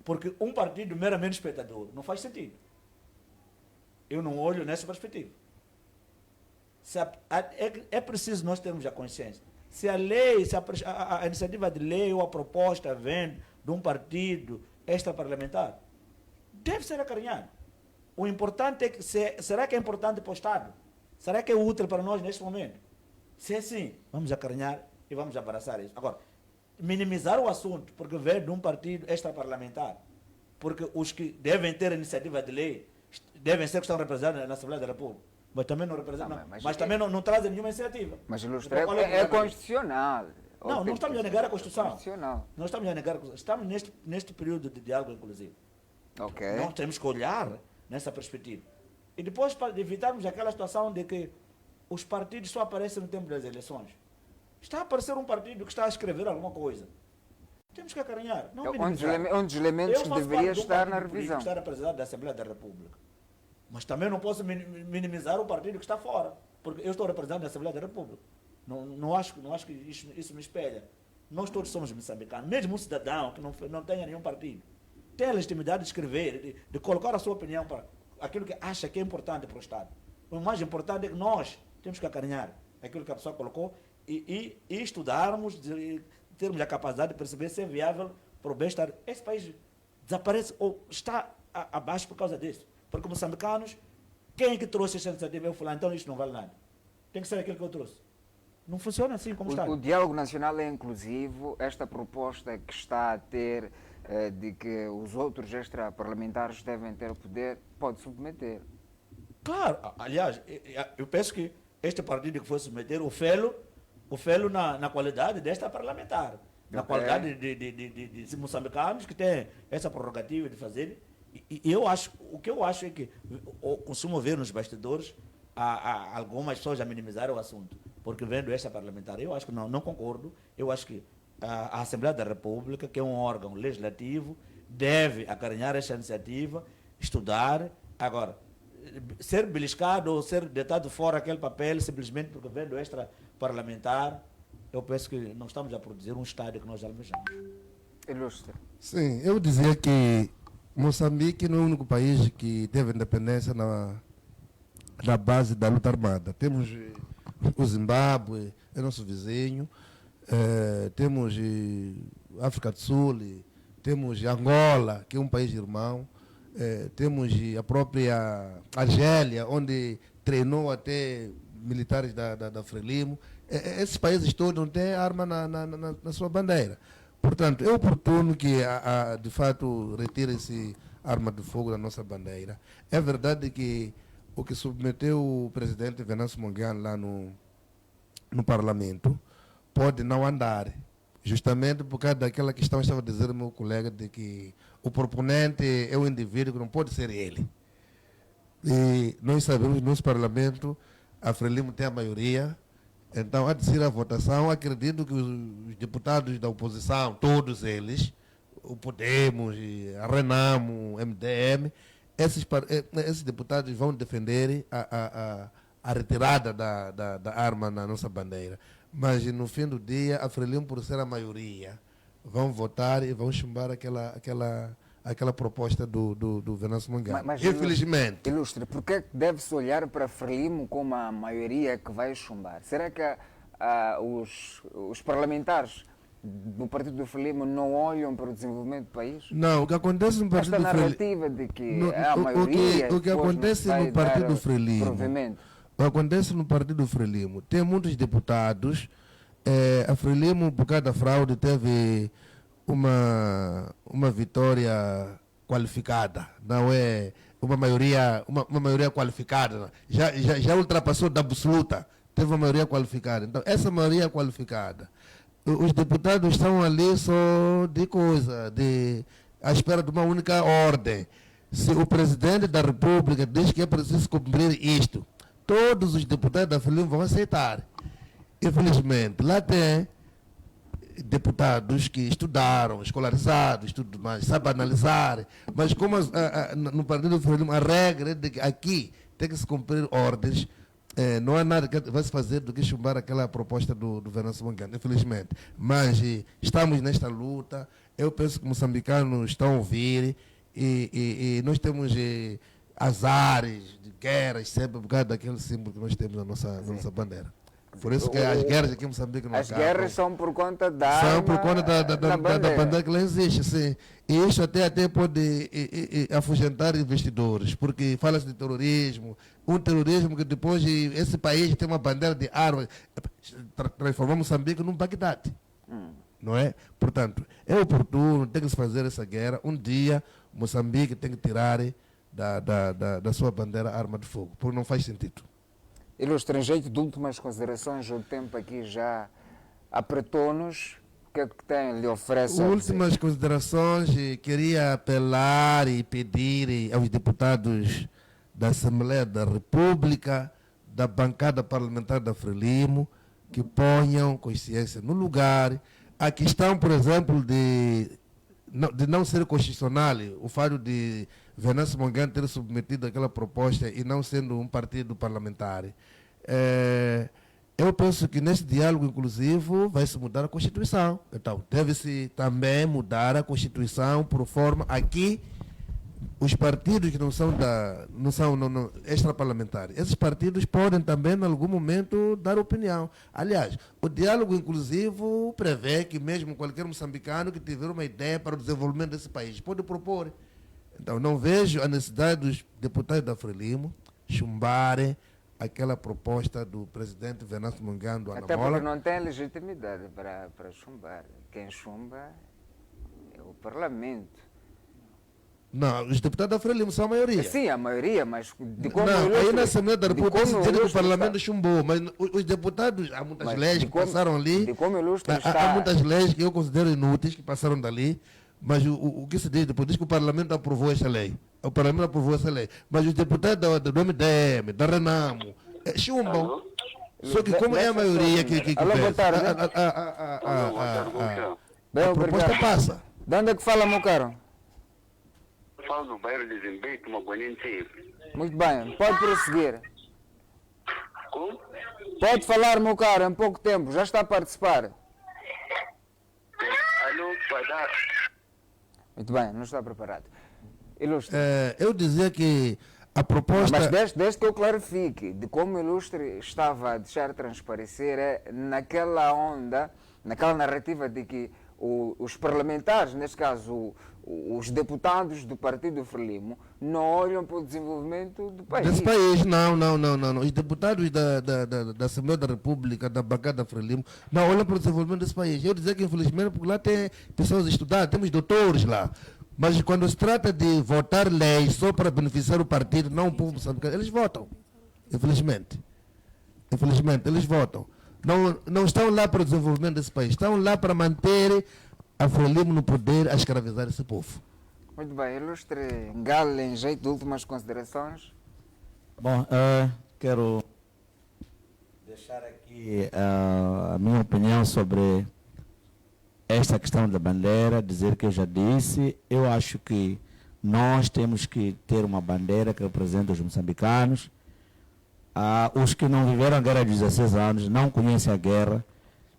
Porque um partido meramente espectador não faz sentido. Eu não olho nessa perspectiva. É preciso nós termos a consciência. Se a lei, se a iniciativa de lei ou a proposta vem de um partido extraparlamentar, deve ser acarinhado. O importante é que, será que é importante para o Estado? Será que é útil para nós neste momento? Se é assim, vamos acarinhar e vamos abraçar isso. Agora, minimizar o assunto porque vem de um partido extraparlamentar, porque os que devem ter iniciativa de lei devem ser que estão representados na Assembleia da República, mas também não representam, mas também não trazem nenhuma iniciativa. Mas, Ilustre, Então, é constitucional. Não estamos a negar a Constituição. Constitucional. Não estamos a negar a Constituição. Estamos neste período de diálogo inclusivo. Ok. Nós temos que olhar nessa perspectiva. E depois, para evitarmos aquela situação de que os partidos só aparecem no tempo das eleições. Está a aparecer um partido que está a escrever alguma coisa. Temos que acarinhar. Não Um dos elementos que deveria estar na revisão. Estar apresentado da Assembleia da República. Mas também não posso minimizar o partido que está fora, porque eu estou representando a Assembleia da República. Não acho que isso me espelha. Nós todos somos moçambicanos. Mesmo um cidadão que não tenha nenhum partido tem a legitimidade de escrever, de colocar a sua opinião para aquilo que acha que é importante para o Estado. O mais importante é que nós temos que acarinhar aquilo que a pessoa colocou e estudarmos, termos a capacidade de perceber se é viável para o bem-estar. Esse país desaparece ou está abaixo por causa disso. Porque moçambicanos, quem é que trouxe essa iniciativa? Eu falar, então isso não vale nada. Tem que ser aquilo que eu trouxe. Não funciona assim como está. O diálogo nacional é inclusivo. Esta proposta que está a ter de que os outros extraparlamentares devem ter poder, pode submeter. Claro, aliás, eu penso que este partido que foi submeter o fê-lo na qualidade desta parlamentar, na qualidade de moçambicanos que têm essa prerrogativa de fazer. E o que eu acho é que costumo ver nos bastidores algumas pessoas a minimizar o assunto, porque vendo esta parlamentar, eu acho que não concordo. Eu acho que a Assembleia da República, que é um órgão legislativo, deve acarinhar esta iniciativa, estudar. Agora, ser beliscado ou ser deitado fora aquele papel simplesmente porque vem do extra parlamentar, eu penso que não estamos a produzir um Estado que nós almejamos. Ilustre. Sim, eu dizia que Moçambique não é o único país que teve independência na base da luta armada. Temos o Zimbábue, é nosso vizinho, temos África do Sul, temos Angola, que é um país irmão, temos a própria Argélia, onde treinou até militares da Frelimo. Esses países todos não têm arma na sua bandeira. Portanto, é oportuno que, de fato, retire-se arma de fogo da nossa bandeira. É verdade que o que submeteu o presidente Venâncio Mondlane lá no Parlamento pode não andar, justamente por causa daquela questão que estava a dizer o meu colega, de que o proponente é o indivíduo que não pode ser ele. E nós sabemos que no nosso Parlamento a Frelimo tem a maioria, então, antes de ir à votação, acredito que os deputados da oposição, todos eles, o Podemos, a Renamo, o MDM, esses deputados vão defender a retirada da arma na nossa bandeira. Mas, no fim do dia, a Frelimo, por ser a maioria, vão votar e vão chumbar aquela proposta do Venâncio Mondlane. Mas infelizmente. Ilustre, por que deve-se olhar para Frelimo como a maioria que vai chumbar? Será que os parlamentares do partido do Frelimo não olham para o desenvolvimento do país? Não, o que acontece no partido do Frelimo... Esta narrativa de que é a maioria... O que acontece no partido do Frelimo... Provimento. O que acontece no partido do Frelimo, tem muitos deputados, a Frelimo, por causa da fraude, teve uma vitória qualificada, não é uma maioria qualificada, já ultrapassou da absoluta, teve uma maioria qualificada. Então, essa maioria qualificada, os deputados estão ali só à espera de uma única ordem. Se o presidente da República diz que é preciso cumprir isto, todos os deputados da Frelimo vão aceitar. Infelizmente, lá tem deputados que estudaram, escolarizados, tudo mais, sabem analisar, mas como no partido do Frelimo a regra é de que aqui tem que se cumprir ordens, não há nada que vai se fazer do que chumbar aquela proposta do Venâncio Mondlane, infelizmente. Mas estamos nesta luta, eu penso que os moçambicanos estão a ouvir e nós temos azares de guerras sempre por causa daquele símbolo que nós temos na nossa bandeira. Por isso que as guerras aqui em Moçambique não acabam. As guerras são por conta da São por conta da bandeira que lá existe, sim. E isso até pode afugentar investidores, porque fala-se de terrorismo, um terrorismo que depois esse país tem uma bandeira de armas, transformar Moçambique num Bagdade. Não é? Portanto, é oportuno, tem que se fazer essa guerra. Um dia, Moçambique tem que tirar da sua bandeira arma de fogo, porque não faz sentido. Ilustre, em jeito de últimas considerações, o tempo aqui já apertou-nos. O que é que tem, lhe oferece? Últimas considerações, queria apelar e pedir aos deputados da Assembleia da República, da bancada parlamentar da Frelimo, que ponham consciência no lugar. A questão, por exemplo, de não ser constitucional, o fato de Venâncio Mondlane ter submetido aquela proposta e não sendo um partido parlamentar. Eu penso que nesse diálogo inclusivo vai se mudar a Constituição. Então, deve-se também mudar a Constituição por forma aqui os partidos que não são extraparlamentares, esses partidos podem também, em algum momento, dar opinião. Aliás, o diálogo inclusivo prevê que mesmo qualquer moçambicano que tiver uma ideia para o desenvolvimento desse país pode propor. Então, não vejo a necessidade dos deputados da Frelimo chumbarem aquela proposta do presidente Venâncio Mondlane do Angola. Até porque não tem legitimidade para chumbar. Quem chumba é o Parlamento. Não, os deputados da Frelimo são a maioria. Sim, a maioria, mas de como não, aí na Assembleia da República dizem que o Parlamento chumbou, mas os deputados, há muitas leis que passaram ali, há muitas leis que eu considero inúteis que passaram dali, mas o que se diz depois? Diz que o Parlamento aprovou essa lei. O Parlamento aprovou essa lei. Mas os deputados do MDM, da Renamo, chumbam. Só que como é a maioria que boa tarde. A proposta passa. De onde é que fala, meu caro? Falo do bairro de Zimbeito, uma boninha. Muito bem, pode prosseguir. Como? Pode falar, meu caro, em pouco tempo, já está a participar. Alô, vai dar. Muito bem, não está preparado. Ilustre. Eu dizia que a proposta... Mas desde que eu clarifique de como o Ilustre estava a deixar transparecer naquela onda, naquela narrativa de que os parlamentares, neste caso os deputados do partido Frelimo, não olham para o desenvolvimento do país. Desse país, não. Os deputados da Assembleia da República, da bancada Frelimo, não olham para o desenvolvimento desse país. Eu dizer que, infelizmente, porque lá tem pessoas estudadas, temos doutores lá. Mas quando se trata de votar leis só para beneficiar o partido, não o povo moçambicano, eles votam. Infelizmente. Infelizmente, eles votam. Não estão lá para o desenvolvimento desse país, estão lá para manter a Frelimo no poder a escravizar esse povo. Muito bem, Ilustre Ngale, em jeito de últimas considerações. Bom, quero deixar aqui a minha opinião sobre esta questão da bandeira, dizer que eu já disse, eu acho que nós temos que ter uma bandeira que represente os moçambicanos. Os que não viveram a guerra de 16 anos, não conhecem a guerra.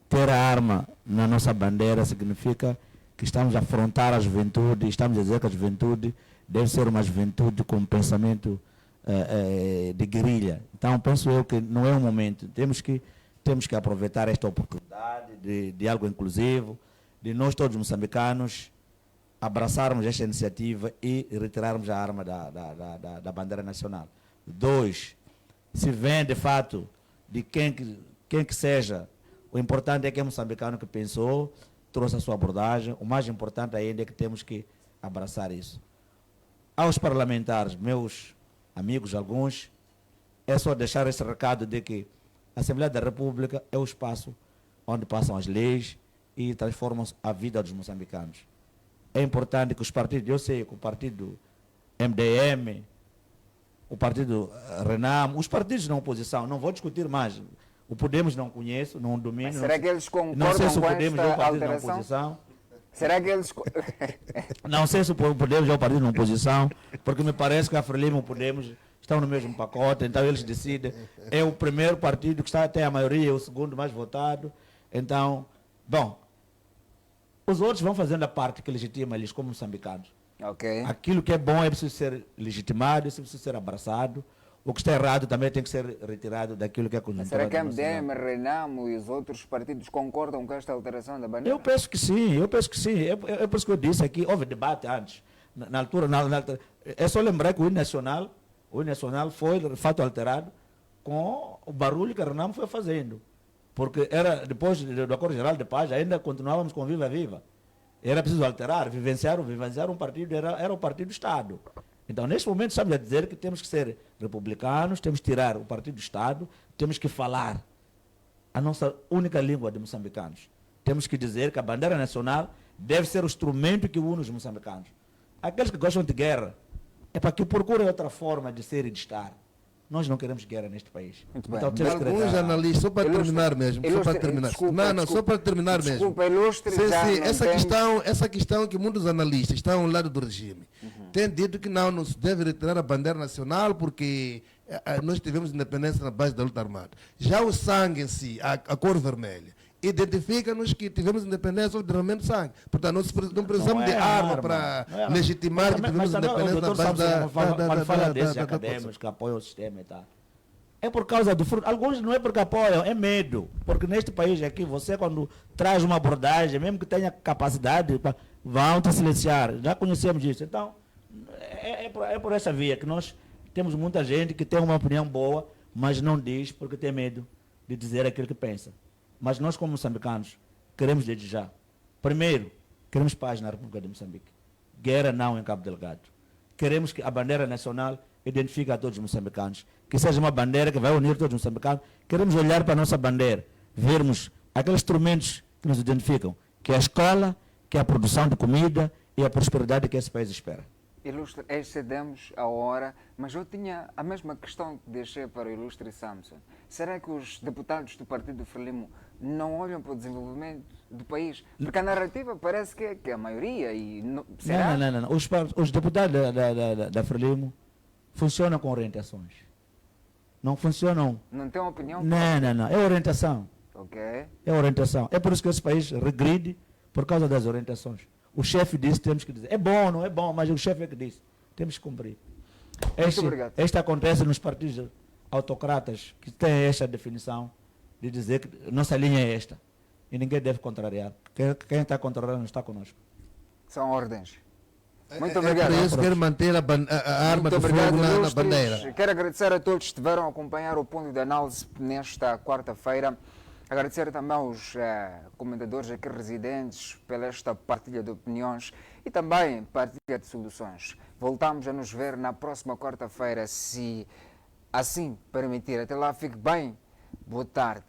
Ter a arma na nossa bandeira significa que estamos a afrontar a juventude, estamos a dizer que a juventude deve ser uma juventude com pensamento de guerrilha. Então, penso eu que não é o momento. Temos que aproveitar esta oportunidade de algo inclusivo, de nós todos moçambicanos abraçarmos esta iniciativa e retirarmos a arma da bandeira nacional. 2, se vem de fato de quem que seja, o importante é que é moçambicano que pensou, trouxe a sua abordagem. O mais importante ainda é que temos que abraçar isso. Aos parlamentares, meus amigos, alguns, é só deixar esse recado de que a Assembleia da República é o espaço onde passam as leis e transformam a vida dos moçambicanos. É importante que os partidos, eu sei que o partido MDM, o partido Renam, os partidos na oposição, não vou discutir mais. O Podemos não conheço, não domino. Mas será que eles concordam não sei se o com Podemos é o esta partido na alteração? oposição. Será que eles... Não sei se o Podemos é o partido na oposição, porque me parece que a Frelimo e o Podemos estão no mesmo pacote, então eles decidem. É o primeiro partido que tem a maioria, o segundo mais votado. Então, bom, os outros vão fazendo a parte que legitima eles como moçambicanos. Okay. Aquilo que é bom é preciso ser legitimado, é preciso ser abraçado. O que está errado também tem que ser retirado daquilo que é conjuntura. Será que a MDM, Renamo e os outros partidos concordam com esta alteração da bandeira? Eu penso que sim, eu penso que sim. É por isso que eu disse aqui, houve debate antes. Na altura, é só lembrar que o hino nacional foi de fato alterado com o barulho que a Renamo foi fazendo. Porque era, depois do Acordo Geral de Paz, ainda continuávamos com Viva Viva. Era preciso alterar, vivenciar um partido, era o partido do Estado. Então, neste momento, estamos a dizer que temos que ser republicanos, temos que tirar o partido do Estado, temos que falar a nossa única língua de moçambicanos. Temos que dizer que a bandeira nacional deve ser o instrumento que une os moçambicanos. Aqueles que gostam de guerra, é para que procurem outra forma de ser e de estar. Nós não queremos guerra neste país. Muito bem. Então, temos que Alguns analistas, só para terminar mesmo, só para terminar. Só para terminar mesmo. Desculpa, ilustre, já Sim, não essa questão que muitos analistas estão ao lado do regime têm dito que não se deve retirar a bandeira nacional porque nós tivemos independência na base da luta armada. Já o sangue em si, a cor vermelha, identifica-nos que tivemos independência do derramamento de sangue. Portanto, não precisamos de arma para legitimar que tivemos independência na base quando fala desses acadêmicos que apoiam o sistema e tal. É por causa do fruto. Alguns não é porque apoiam, é medo. Porque neste país aqui, você quando traz uma abordagem, mesmo que tenha capacidade, vão te silenciar. Já conhecemos isso. Então, é por essa via que nós temos muita gente que tem uma opinião boa, mas não diz porque tem medo de dizer aquilo que pensa. Mas nós, como moçambicanos, queremos desde já. Primeiro, queremos paz na República de Moçambique. Guerra não em Cabo Delgado. Queremos que a bandeira nacional identifique a todos os moçambicanos. Que seja uma bandeira que vai unir todos os moçambicanos. Queremos olhar para a nossa bandeira, vermos aqueles instrumentos que nos identificam, que é a escola, que é a produção de comida e a prosperidade que esse país espera. Ilustre, excedemos a hora, mas eu tinha a mesma questão que deixei para o ilustre Samson. Será que os deputados do Partido Frelimo não olham para o desenvolvimento do país? Porque a narrativa parece que é a maioria. E será? Não. Os deputados da Frelimo funcionam com orientações. Não funcionam. Não tem uma opinião? Não. É orientação. Ok. É orientação. É por isso que esse país regride por causa das orientações. O chefe disse, temos que dizer. É bom, não é bom, mas o chefe é que disse. Temos que cumprir. Muito obrigado. Este acontece nos partidos autocratas que têm esta definição de dizer que nossa linha é esta. E ninguém deve contrariar. Quem está contrariando não está conosco. São ordens. Muito obrigado. Por isso quero manter a arma de fogo na bandeira. Quero agradecer a todos que estiveram a acompanhar o ponto de análise nesta quarta-feira. Agradecer também aos comentadores aqui residentes pela esta partilha de opiniões e também partilha de soluções. Voltamos a nos ver na próxima quarta-feira, se assim permitir. Até lá, fique bem. Boa tarde.